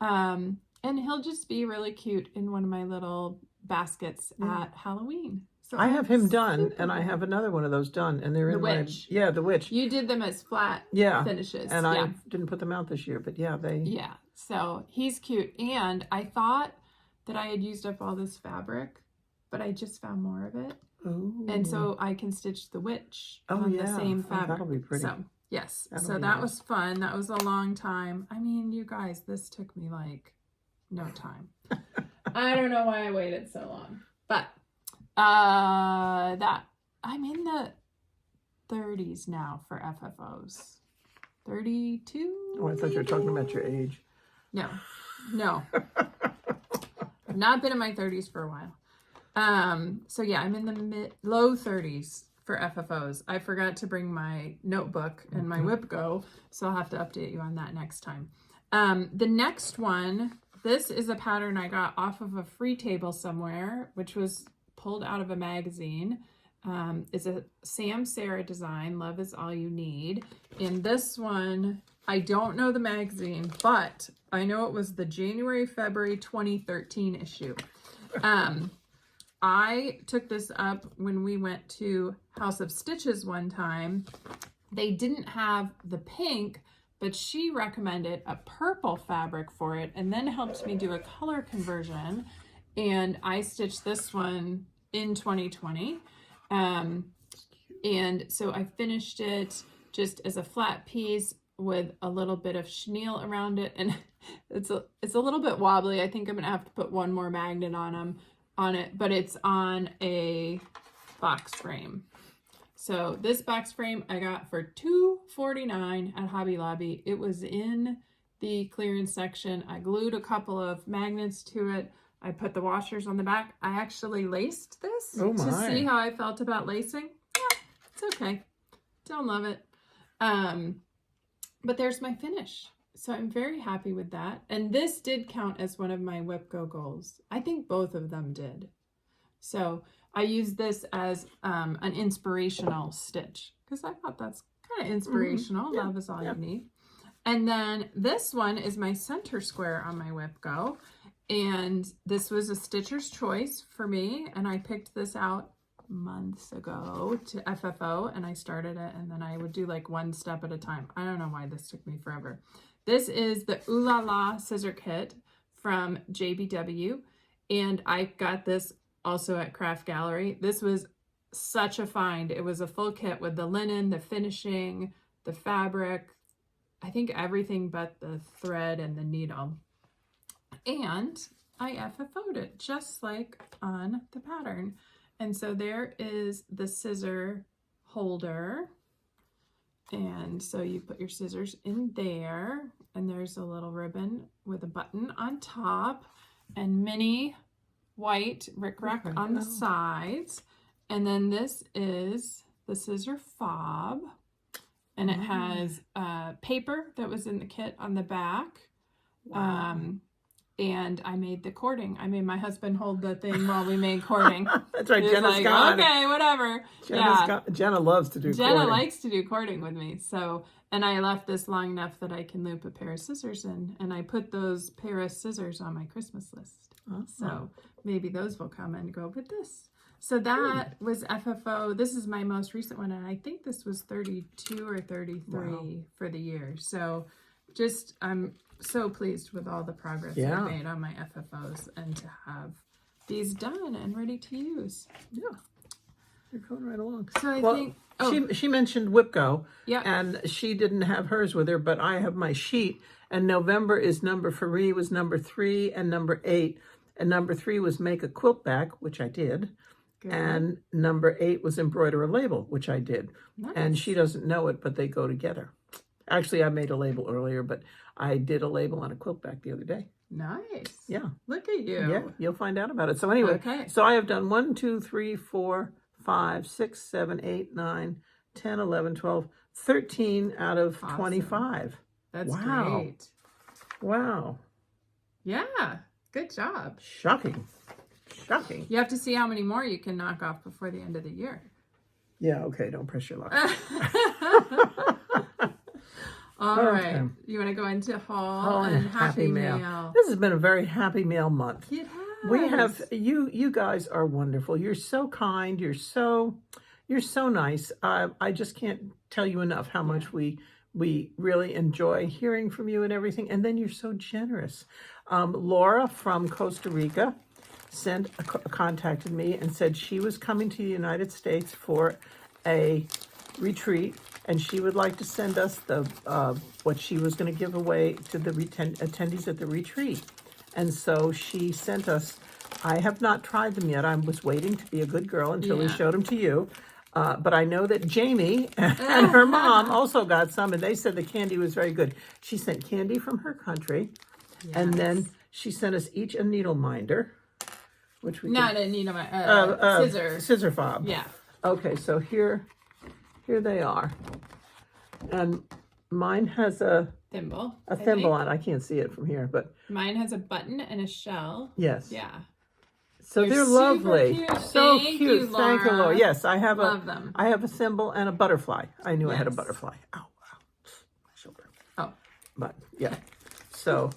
And he'll just be really cute in one of my little baskets at Halloween. So I have him done, and I have another one of those done, and they're in my witch. the witch. You did them as flat finishes. And I didn't put them out this year, but yeah, so he's cute. And I thought that I had used up all this fabric, but I just found more of it. Ooh. And so I can stitch the witch on the same fabric. That'll be pretty. So yes, That'll be that nice. was fun. That was a long time. I mean, you guys, this took me like no time. I don't know why I waited so long, but that I'm in the 30s now for FFOs. 32. Oh, I thought you were talking about your age. No. I've not been in my 30s for a while. So yeah, I'm in the low 30s for FFOs. I forgot to bring my notebook and my whip go, so I'll have to update you on that next time. The next one, this is a pattern I got off of a free table somewhere, which was pulled out of a magazine. is a Sam Sarah design, Love Is All You Need. And this one, I don't know the magazine, but I know it was the January-February 2013 issue. I took this up when we went to House of Stitches one time. They didn't have the pink, but she recommended a purple fabric for it and then helped me do a color conversion. And I stitched this one in 2020. And so I finished it just as a flat piece with a little bit of chenille around it. And it's a little bit wobbly. I think I'm going to have to put one more magnet on it, but it's on a box frame. So this box frame I got for $2.49 at Hobby Lobby. It was in the clearance section. I glued a couple of magnets to it. I put the washers on the back. I actually laced this to see how I felt about lacing. Yeah, it's okay. Don't love it. But there's my finish. So I'm very happy with that. And this did count as one of my Whip Go goals. I think both of them did. So I used this as an inspirational stitch because I thought that's kind of inspirational. Love is all you need. And then this one is my center square on my Whip Go. And this was a stitcher's choice for me. And I picked this out months ago to FFO and I started it, and then I would do like one step at a time. I don't know why this took me forever. This is the Ooh La La scissor kit from JBW, and I got this also at Craft Gallery. This was such a find. It was a full kit with the linen, the finishing, the fabric, I think everything but the thread and the needle. And I FFO'd it just like on the pattern. And so there is the scissor holder. And so you put your scissors in there, and there's a little ribbon with a button on top and mini white rickrack on the sides. And then this is the scissor fob, and it has paper that was in the kit on the back. And I made the cording. I made my husband hold the thing while we made cording. That's right. Jenna's like, gone. Okay, whatever. Jenna loves to do Jenna cording. likes to do cording with me. So, and I left this long enough that I can loop a pair of scissors in. And I put those pair of scissors on my Christmas list. Awesome. So maybe those will come and go with this. So that was FFO. This is my most recent one. And I think this was 32 or 33 for the year. So just, I'm so pleased with all the progress I made on my FFOs and to have these done and ready to use. Yeah, you're going right along. So I think she mentioned WhipGo, yeah, and she didn't have hers with her, but I have my sheet. And November is number for me was number 3 and number 8, and number 3 was make a quilt back, which I did. Good. And number 8 was embroider a label, which I did. Nice. And she doesn't know it, but they go together. Actually, I made a label earlier, but I did a label on a quilt back the other day. Nice. Yeah. Look at you. Yeah, you'll find out about it. So anyway, so I have done 1, 2, 3, 4, 5, 6, 7, 8, 9, 10, 11, 12, 13 out of 25. That's great. Wow. Yeah. Good job. Shocking. Shocking. You have to see how many more you can knock off before the end of the year. Yeah, okay. Don't press your luck. All right. You want to go into haul and happy mail. This has been a very happy mail month. It has. We have you guys are wonderful. You're so kind. You're so nice. I just can't tell you enough how much we really enjoy hearing from you and everything. And then you're so generous. Laura from Costa Rica contacted me and said she was coming to the United States for a retreat, and she would like to send us the what she was going to give away to the attendees at the retreat. And so she sent us. I have not tried them yet. I was waiting to be a good girl until we showed them to you. But I know that Jamie and her mom also got some, and they said the candy was very good. She sent candy from her country, and then she sent us each a needle minder, which we a needle minder, scissor fob. Yeah. Okay, so here they are, and mine has a thimble. A thimble on it. I can't see it from here, but mine has a button and a shell. Yes. Yeah. So They're they're super lovely. cute. So Thank cute. you, Thank you, Laura. Laura. Yes, I have Love them. I have a symbol and a butterfly. I knew I had a Yes. butterfly. Ow, ow. My shoulder. Oh. But yeah. So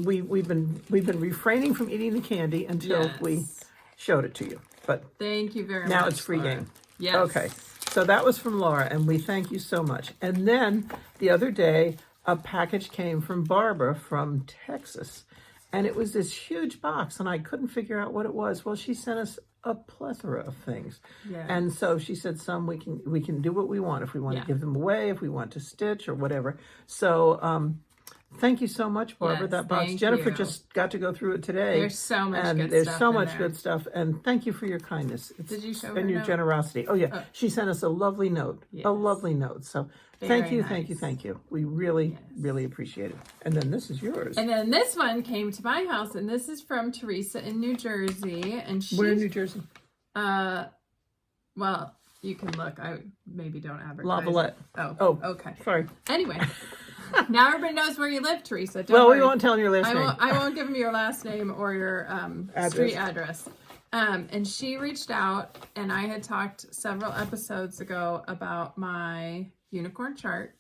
we've been refraining from eating the candy until we Yes. showed it to you. But Thank you very much. now it's free Laura. game. Yes. Okay. So that was from Laura, and we thank you so much. And then the other day, a package came from Barbara from Texas, and it was this huge box, and I couldn't figure out what it was. Well, she sent us a plethora of things, Yes. and so she said some we can do what we want, if we want Yeah. to give them away, if we want to stitch or whatever. So thank you so much, Barbara. Yes, that box. thank Jennifer you. just got to go through it today. There's so much and good there's stuff so in much there. good stuff. And thank you for your kindness. Did you show her and your note? generosity? Oh yeah, Oh. she sent us a lovely note. Yes. A lovely note. So thank Very you, nice. thank you, thank you. We really, really appreciate it. And then this is yours. And then this one came to my house, and this is from Teresa in New Jersey. And she, Where in New Jersey? well, you can look. I maybe don't advertise. Lavalette. Oh, okay. Sorry. Anyway, now everybody knows where you live, Teresa. Don't Well, worry. we won't tell them your last I name. won't give them your last name or your street address. And she reached out, and I had talked several episodes ago about my unicorn chart,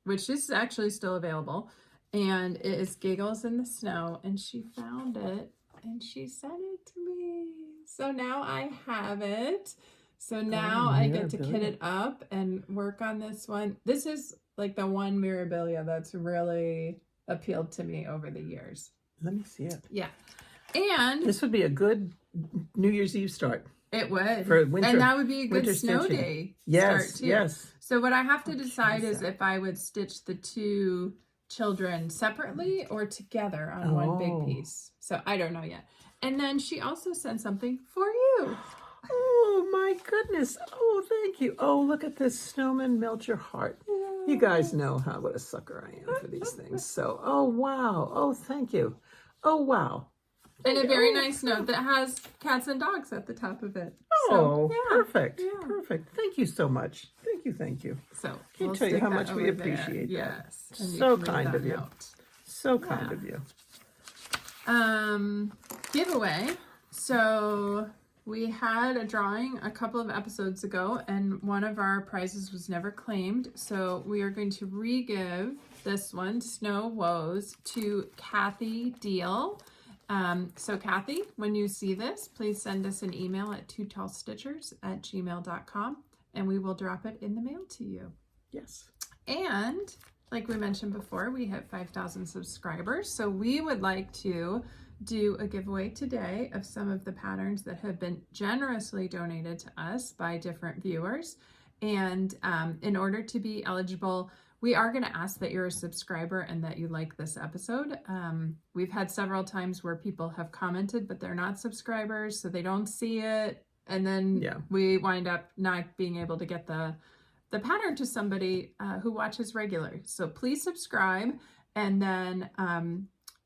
which is actually still available, and it is Giggles in the Snow, and she found it, and she sent it to me. So now I have it. So now I get to kit it up and work on this one. This is like the one Mirabilia that's really appealed to me over the years. Let me see it. Yeah. And This would be a good New Year's Eve start. it would. For winter- and that would be a good winter snow stitching. day Yes, start too. yes. So what I have to decide is that? if I would stitch the two children separately or together on one big Oh. piece. So I don't know yet. And then she also sent something for you. Oh my goodness. Oh, thank you. Oh, look at this snowman melt your heart. You guys know what a sucker I am for these things. So, oh wow. Oh, thank you. Oh wow. And a very nice note that has cats and dogs at the top of it. Oh, So, yeah, perfect. yeah. Perfect. Thank you so much. Thank you. Thank you. So Can't tell you how stick much that we over there. appreciate that. Yes. and you So can read kind that of you. note. So kind of you. Giveaway. So we had a drawing a couple of episodes ago, and one of our prizes was never claimed. So we are going to re-give this one, Snow Woes, to Kathy Deal. So Kathy, when you see this, please send us an email at twotallstitchers@gmail.com, and we will drop it in the mail to you. Yes. And like we mentioned before, we hit 5,000 subscribers. So we would like to do a giveaway today of some of the patterns that have been generously donated to us by different viewers. And in order to be eligible, we are going to ask that you're a subscriber and that you like this episode. We've had several times where people have commented, but they're not subscribers, so they don't see it. And then we wind up not being able to get the pattern to somebody who watches regular. So please subscribe. And then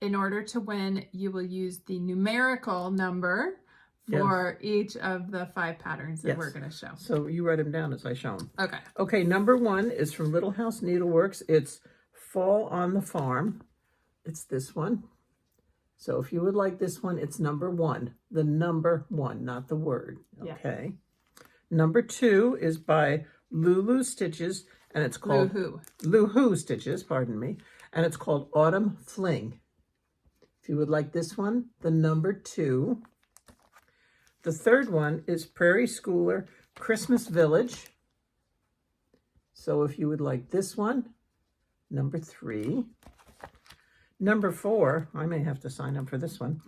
in order to win, you will use the numerical number for each of the 5 patterns that we're going to show. So you write them down as I show them. Okay. Okay, number 1 is from Little House Needleworks. It's Fall on the Farm. It's this one. So if you would like this one, it's number 1. The number 1, not the word. Okay. Number 2 is by Lulu Stitches, and it's called Loohoo Stitches, pardon me, and it's called Autumn Fling. If you would like this one, the number 2. The third one is Prairie Schooler Christmas Village. So if you would like this one, number 3. Number 4, I may have to sign up for this one,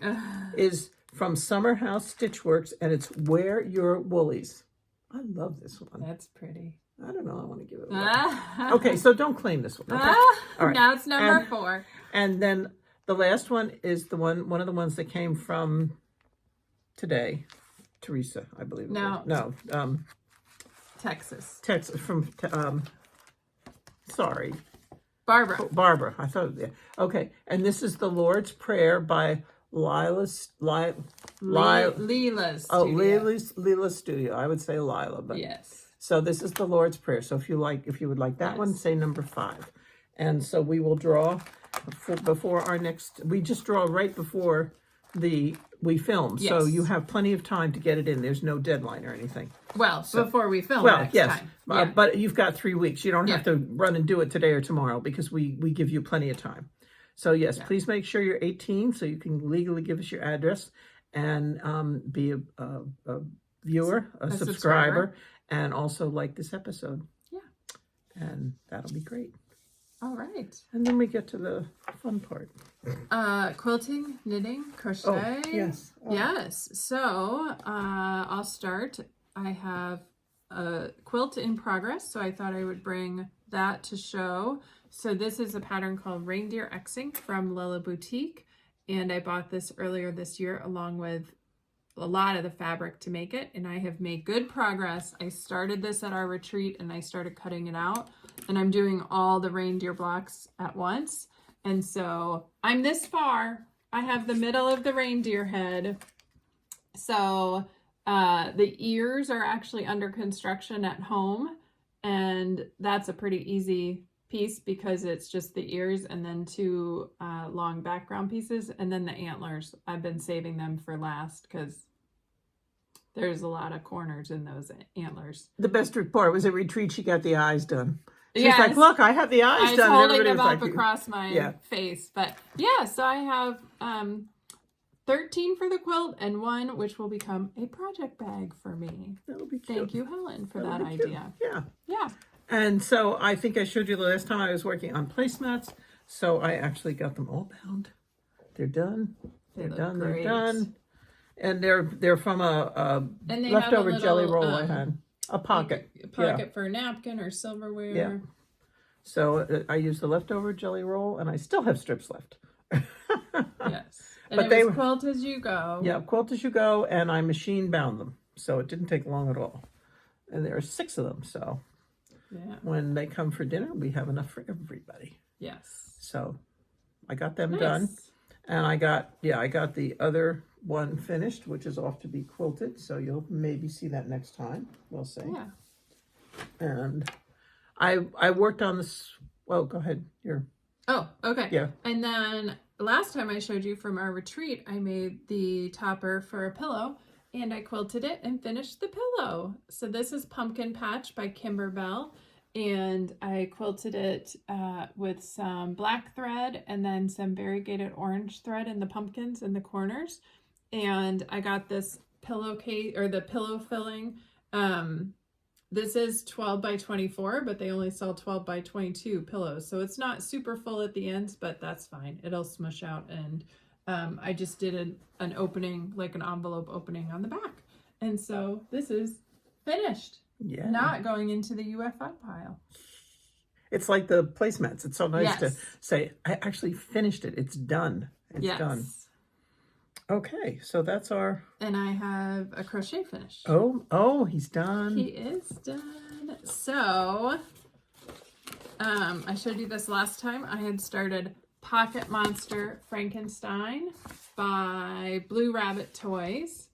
is from Summer House Stitchworks, and it's Wear Your Woolies. I love this one. That's pretty. I don't know. I want to give it away. Okay, so don't claim this one. Okay? All right. Now it's number 4. And then the last one is one of the ones that came from today. Teresa, I believe. No. Texas. Texas from sorry. Barbara. I thought okay. And this is the Lord's Prayer by Lila's Studio. I would say Lila, but yes. So this is the Lord's Prayer. So if you would like that one, say number 5. And so we will draw before our next. We just draw right before we film, so Yes. you have plenty of time to get it in. There's no deadline or anything. Well, before we film Well, next yes, time. Yeah. but you've got 3 weeks. You don't have to run and do it today or tomorrow because we give you plenty of time. So yes, please make sure you're 18 so you can legally give us your address and be a viewer, a subscriber, and also like this episode. Yeah. And that'll be great. All right. And then we get to the fun part. Quilting, knitting, crochet. Oh, yes. Oh. Yes. So I'll start. I have a quilt in progress, so I thought I would bring that to show. So this is a pattern called Reindeer Xing from Lilla Boutique, and I bought this earlier this year along with a lot of the fabric to make it, and I have made good progress. I started this at our retreat and I started cutting it out, and I'm doing all the reindeer blocks at once. And so I'm this far. I have the middle of the reindeer head. So the ears are actually under construction at home, and that's a pretty easy piece because it's just the ears and then 2 long background pieces, and then the antlers. I've been saving them for last because there's a lot of corners in those antlers. The best part was at retreat, she got the eyes done. She's Yes. like, look, I have the eyes done. I was holding Everybody them was up like, across my face. But yeah, so I have 13 for the quilt and 1 which will become a project bag for me. That'll be cute. Thank you, Helen, for that That'll be cute. idea. Yeah. Yeah. And so I think I showed you the last time I was working on placemats. So I actually got them all bound. They're done. They're done. Great. They're done. And they're from a And they leftover have a jelly little, roll I had. A pocket. Like a pocket for a napkin or silverware. Yeah. So I used the leftover jelly roll, and I still have strips left. Yes. And But it was quilt as you go. Yeah, quilt as you go, and I machine bound them. So it didn't take long at all. And there are 6 of them, so Yeah. when they come for dinner, we have enough for everybody. Yes. So I got them Nice. done. And I got the other one finished, which is off to be quilted. So you'll maybe see that next time. We'll see. Yeah. And I worked on this. Well, go ahead. Oh, okay. Yeah. And then last time I showed you from our retreat, I made the topper for a pillow, and I quilted it and finished the pillow. So this is Pumpkin Patch by Kimberbell, and I quilted it with some black thread and then some variegated orange thread in the pumpkins in the corners. And I got this pillowcase, or the pillow filling. This is 12 by 24, but they only sell 12 by 22 pillows. So it's not super full at the ends, but that's fine. It'll smush out. And I just did an opening, like an envelope opening on the back. And so this is finished. Yeah. Not going into the UFO pile. It's like the placemats. It's so nice Yes. to say, I actually finished it. It's done. It's Yes. done. Okay, so that's our... And I have a crochet finish. Oh, he's done. He is done. So, I showed you this last time. I had started Pocket Monster Frankenstein by Blue Rabbit Toys.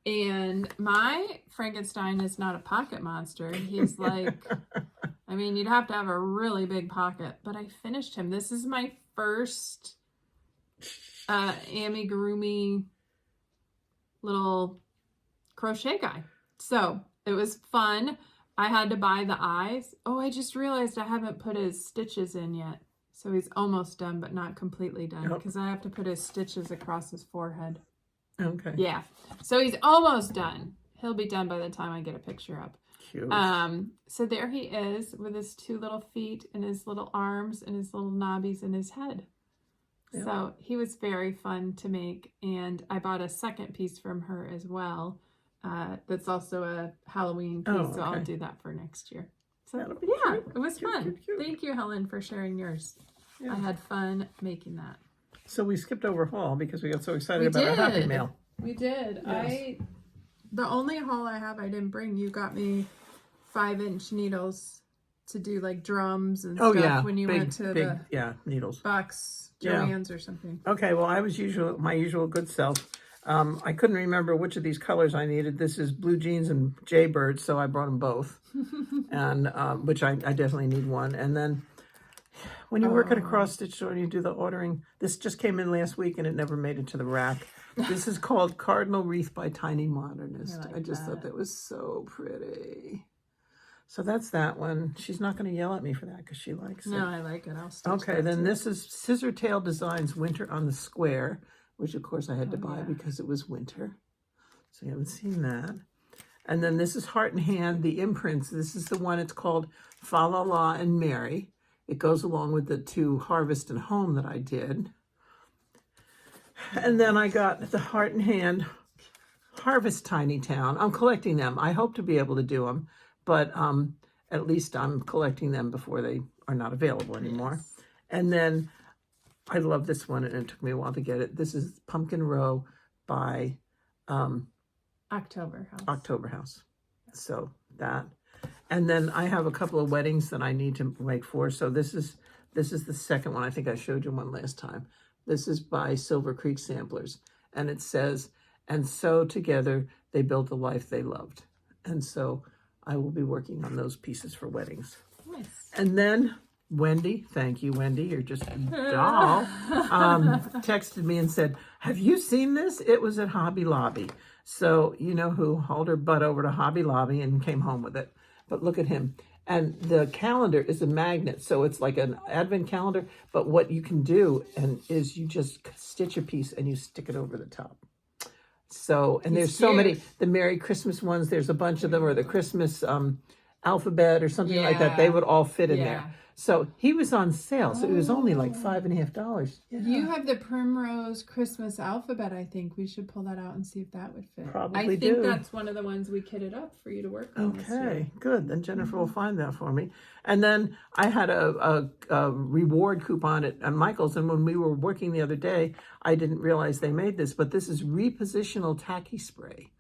And my Frankenstein is not a pocket monster. He's like, I mean, you'd have to have a really big pocket. But I finished him. This is my first amigurumi little crochet guy. So it was fun. I had to buy the eyes. Oh, I just realized I haven't put his stitches in yet. So he's almost done, but not completely done, because I have to put his stitches across his forehead. Okay. Yeah. So he's almost done. He'll be done by the time I get a picture up. Cute. So there he is with his 2 little feet and his little arms and his little knobbies in his head. Yeah. So he was very fun to make, and I bought a second piece from her as well. That's also a Halloween piece, so I'll do that for next year. So yeah, it was fun. Cute. Thank you, Helen, for sharing yours. Yeah. I had fun making that. So we skipped over haul because we got so excited about our Happy Mail. We did. Yes. The only haul I have I didn't bring. You got me 5-inch needles to do like drums and stuff when you went to the needles. box Joann's or something. Okay, well, I was my usual good self. I couldn't remember which of these colors I needed. This is blue jeans and jaybird, so I brought them both, and which I definitely need one. And then when you work at a cross stitch store and you do the ordering, this just came in last week and it never made it to the rack. This is called Cardinal Wreath by Tiny Modernist. I like I just thought that. that was so pretty. So that's that one. She's not going to yell at me for that because she likes it. No, I like it. I'll stitch Okay, that then too. this is Scissor Tail Designs Winter on the Square, which of course I had to buy yeah. because it was winter. So you haven't seen that. And then this is Heart and Hand, the Imprints. This is the one, it's called Fa La La and Mary. It goes along with the 2 Harvest and Home that I did. And then I got the Heart and Hand Harvest Tiny Town. I'm collecting them. I hope to be able to do them, but at least I'm collecting them before they are not available anymore. Yes. And then I love this one, and it took me a while to get it. This is Pumpkin Row by October House. October House. So that. And then I have a couple of weddings that I need to make for. So this is the second one. I think I showed you one last time. This is by Silver Creek Samplers. And it says, and so together they built the life they loved. And so I will be working on those pieces for weddings. Nice. And then Wendy, thank you, Wendy, you're just a doll, texted me and said, have you seen this? It was at Hobby Lobby. So you know who hauled her butt over to Hobby Lobby and came home with it. But look at him. And the calendar is a magnet. So it's like an advent calendar. But what you can do is you just stitch a piece and you stick it over the top. So, and there's so many, the Merry Christmas ones, there's a bunch of them, or the Christmas alphabet or something like that. They would all fit in there. So he was on sale. So it was only like $5.50. Yeah. You have the Primrose Christmas alphabet, I think. We should pull that out and see if that would fit. Probably I think do. That's one of the ones we kitted up for you to work on this year. Okay, good. Then Jennifer will find that for me. And then I had a reward coupon at Michael's, and when we were working the other day, I didn't realize they made this, but this is Repositional Tacky Spray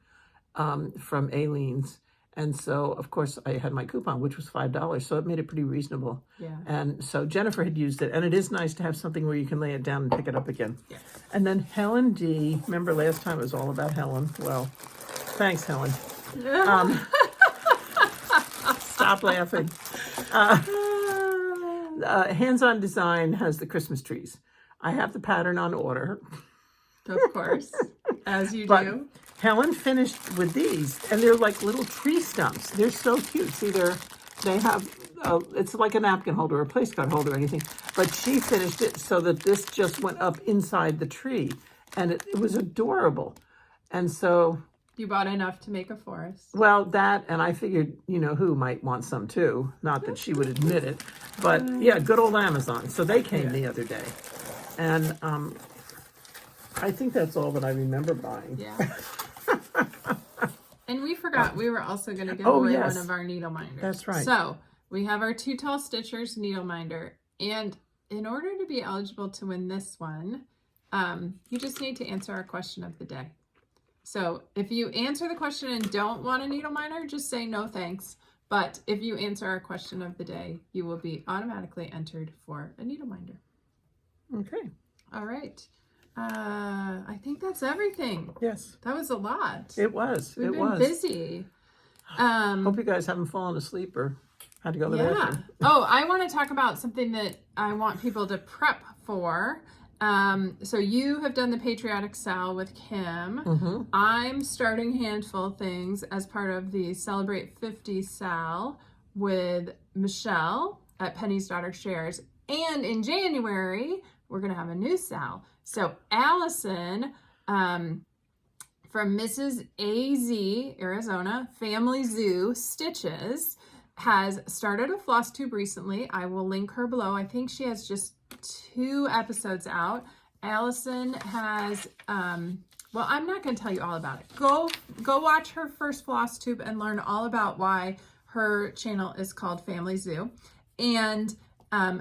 from Aleene's. And so, of course, I had my coupon, which was $5, so it made it pretty reasonable. Yeah. And so Jennifer had used it, and it is nice to have something where you can lay it down and pick it up again. Yeah. And then Helen D. Remember last time it was all about Helen? Well, thanks, Helen. Stop laughing. Hands-on Design has the Christmas trees. I have the pattern on order. Of course, as you But do. Helen finished with these, and they're like little tree stumps. They're so cute. See, they have, it's like a napkin holder or a place card holder or anything. But she finished it so that this just went up inside the tree, and it was adorable. And so... You bought enough to make a forest. Well, that, and I figured, you know, who might want some too. Not that she would admit it. But, yeah, good old Amazon. So they came the other day. And I think that's all that I remember buying. Yeah. And we forgot we were also going to give away one of our needle minders. That's right. So we have our Too Tall Stitchers needle minder. And in order to be eligible to win this one, you just need to answer our question of the day. So if you answer the question and don't want a needle minder, just say no thanks. But if you answer our question of the day, you will be automatically entered for a needle minder. Okay. All right. I think that's everything. Yes. That was a lot. It was. We've been busy. Hope you guys haven't fallen asleep or had to go to the bathroom. Oh, I want to talk about something that I want people to prep for. So you have done the Patriotic Sal with Kim. Mm-hmm. I'm starting Handful Things as part of the Celebrate 50 Sal with Michele at Penny's Daughter Shares. And in January, we're going to have a new Sal. So Allison from Mrs. AZ, Arizona, Family Zoo Stitches, has started a Flosstube recently. I will link her below. I think she has just 2 episodes out. Allison has, well, I'm not going to tell you all about it. Go watch her first Flosstube and learn all about why her channel is called Family Zoo. And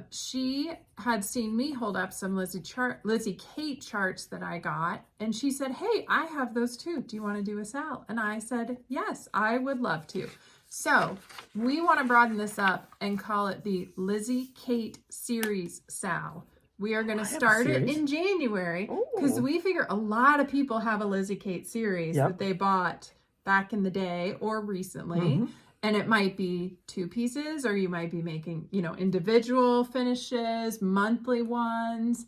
she had seen me hold up some Lizzie Kate charts that I got, and she said, hey, I have those too. Do you want to do a Sal? And I said, yes, I would love to. So we want to broaden this up and call it the Lizzie Kate Series Sal. We are going to start it in January because we figure a lot of people have a Lizzie Kate series that they bought back in the day or recently. Mm-hmm. And it might be 2 pieces, or you might be making, you know, individual finishes, monthly ones.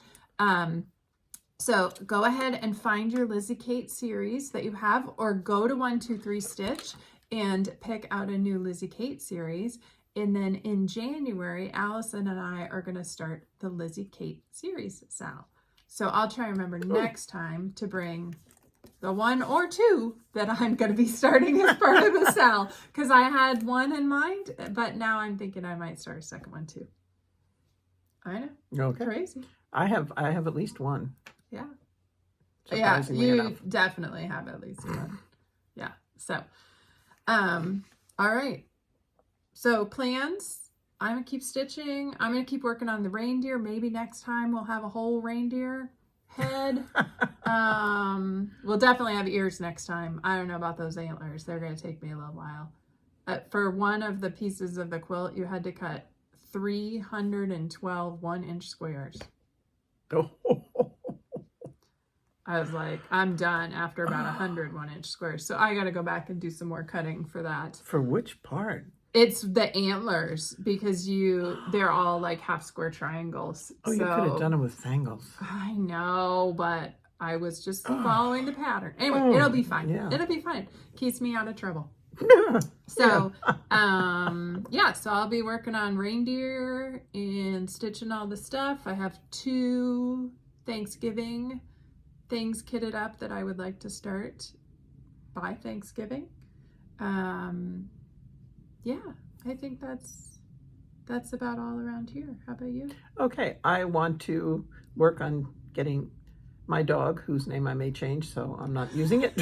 So go ahead and find your Lizzie Kate series that you have, or go to 123 Stitch and pick out a new Lizzie Kate series. And then in January, Allison and I are going to start the Lizzie Kate series, Sal. So I'll try and remember next time to bring the 1 or 2 that I'm going to be starting as part of the Sal. Because I had 1 in mind, but now I'm thinking I might start a second one too. I know. Okay. Crazy. I have at least 1. Yeah. Surprisingly you enough. definitely have at least 1. Yeah. So, all right. So plans, I'm going to keep stitching. I'm going to keep working on the reindeer. Maybe next time we'll have a whole reindeer head. We'll definitely have ears next time. I don't know about those antlers. They're going to take me a little while. For one of the pieces of the quilt, you had to cut 312 1-inch squares. Oh. I was like, I'm done after about 100 1-inch squares. So I got to go back and do some more cutting for that. For which part? It's the antlers, because they're all like half square triangles. Oh, you could have done them with Thangles. I know, but I was just following the pattern. Anyway, it'll be fine. Yeah. It'll be fine. Keeps me out of trouble. So, so I'll be working on reindeer and stitching all the stuff. I have 2 Thanksgiving things kitted up that I would like to start by Thanksgiving. Yeah, I think that's about all around here. How about you? Okay, I want to work on getting my dog, whose name I may change, so I'm not using it.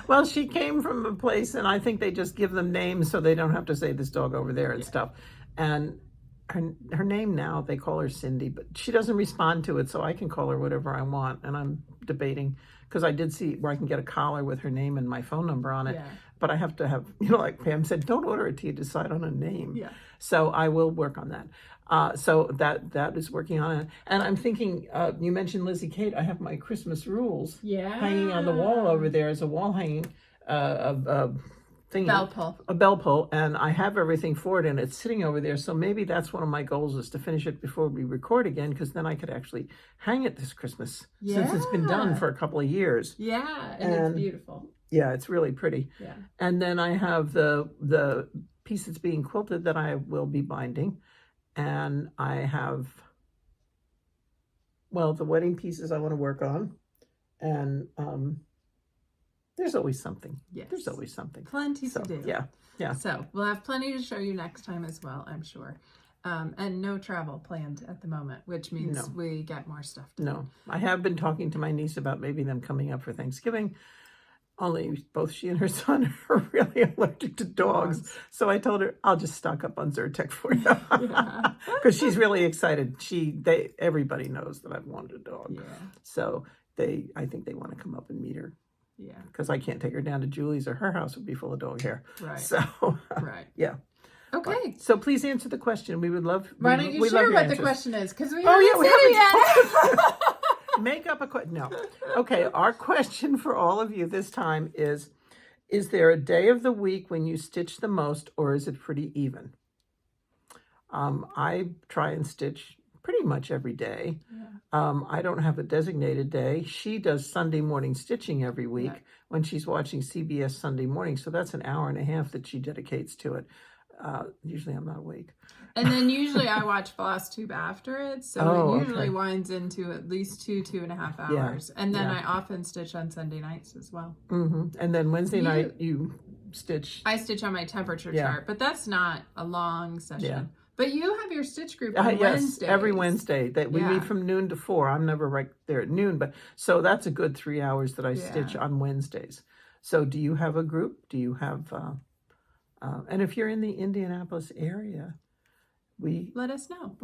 Well, she came from a place, and I think they just give them names so they don't have to say this dog over there and stuff. And her name now, they call her Cindy, but she doesn't respond to it, so I can call her whatever I want. And I'm debating, because I did see where I can get a collar with her name and my phone number on it. Yeah. But I have to have, like Pam said, don't order it till you decide on a name. Yeah. So I will work on that. So that is working on it. And I'm thinking, you mentioned Lizzie Kate. I have my Christmas rules hanging on the wall over there as a wall hanging thingy, a bell pull, and I have everything for it, and it's sitting over there. So maybe that's one of my goals, is to finish it before we record again, because then I could actually hang it this Christmas, since it's been done for a couple of years. Yeah, and it's beautiful. Yeah, it's really pretty. Yeah. And then I have the piece that's being quilted that I will be binding, and I have, the wedding pieces I want to work on, and there's always something. Yes. There's always something. Plenty to do. Yeah. Yeah. So we'll have plenty to show you next time as well, I'm sure. And no travel planned at the moment, which means we get more stuff done. No. I have been talking to my niece about maybe them coming up for Thanksgiving. Only both she and her son are really allergic to dogs. So I told her, I'll just stock up on Zyrtec for you. Because she's really excited. Everybody knows that I've wanted a dog. Yeah. So I think they want to come up and meet her. Yeah. Because I can't take her down to Julie's, or her house would be full of dog hair. Right. So, yeah. Okay. So please answer the question. We would love. Why don't you share what the question is? Because we haven't yet. Make up a question. No. Okay. Our question for all of you this time is there a day of the week when you stitch the most, or is it pretty even? I try and stitch pretty much every day. Yeah. I don't have a designated day. She does Sunday morning stitching every week when she's watching CBS Sunday morning. So that's an hour and a half that she dedicates to it. Usually I'm not awake. And then usually I watch Flosstube after it. So it usually winds into at least 2.5 hours. Yeah. And then I often stitch on Sunday nights as well. Mm-hmm. And then Wednesday night you stitch. I stitch on my temperature chart, but that's not a long session. Yeah. But you have your stitch group on Wednesdays. Every Wednesday. That we meet from noon to 4. I'm never right there at noon, but so that's a good 3 hours that I stitch on Wednesdays. So do you have a group? Do you have and if you're in the Indianapolis area, let us know.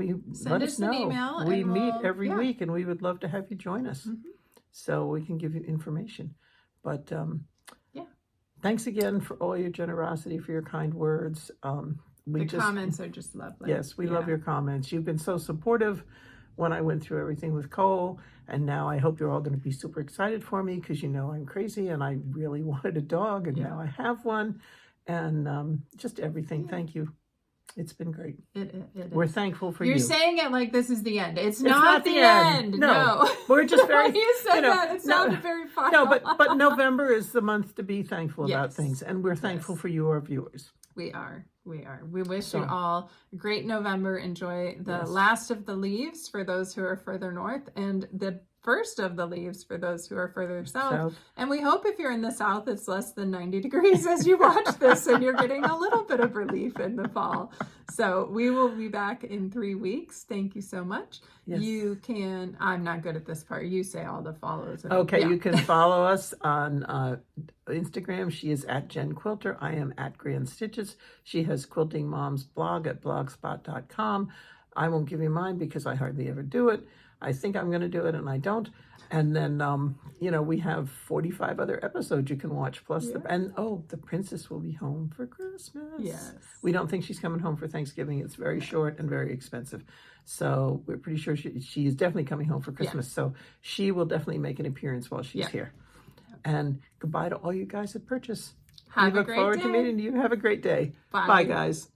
Let us know. An email. We meet every week, and we would love to have you join us, so we can give you information. But thanks again for all your generosity, for your kind words. The comments are just lovely. Yes, we love your comments. You've been so supportive when I went through everything with Cole, and now I hope you're all going to be super excited for me, because I'm crazy and I really wanted a dog, and now I have one, and just everything. Thank you. It's been great. It We're is. thankful for You're you. saying it like this is the end. It's Not not the end. No. We're just very. When you said you know, that, it sounded very final. No, but November is the month to be thankful about Yes. things, and we're thankful for you, our viewers. We are. We wish So- you all a great November. Enjoy the last of the leaves for those who are further north and the first of the leaves for those who are further south. And we hope if you're in the south, it's less than 90 degrees as you watch this and you're getting a little bit of relief in the fall. So we will be back in 3 weeks. Thank you so much. Yes. You can, I'm not good at this part. You say all the follows. Okay, Yeah. you can follow us on Instagram. She is at Jen Quilter. I am at Grand Stitches. She has Quilting Mom's blog at blogspot.com. I won't give you mine because I hardly ever do it. I think I'm going to do it and I don't. And then, we have 45 other episodes you can watch. Plus, the princess will be home for Christmas. Yes. We don't think she's coming home for Thanksgiving. It's very short and very expensive. So we're pretty sure she is definitely coming home for Christmas. So she will definitely make an appearance while she's here. And goodbye to all you guys at Purchase. Have we a look great forward day. to meeting you. Have a great day. Bye. Bye, guys.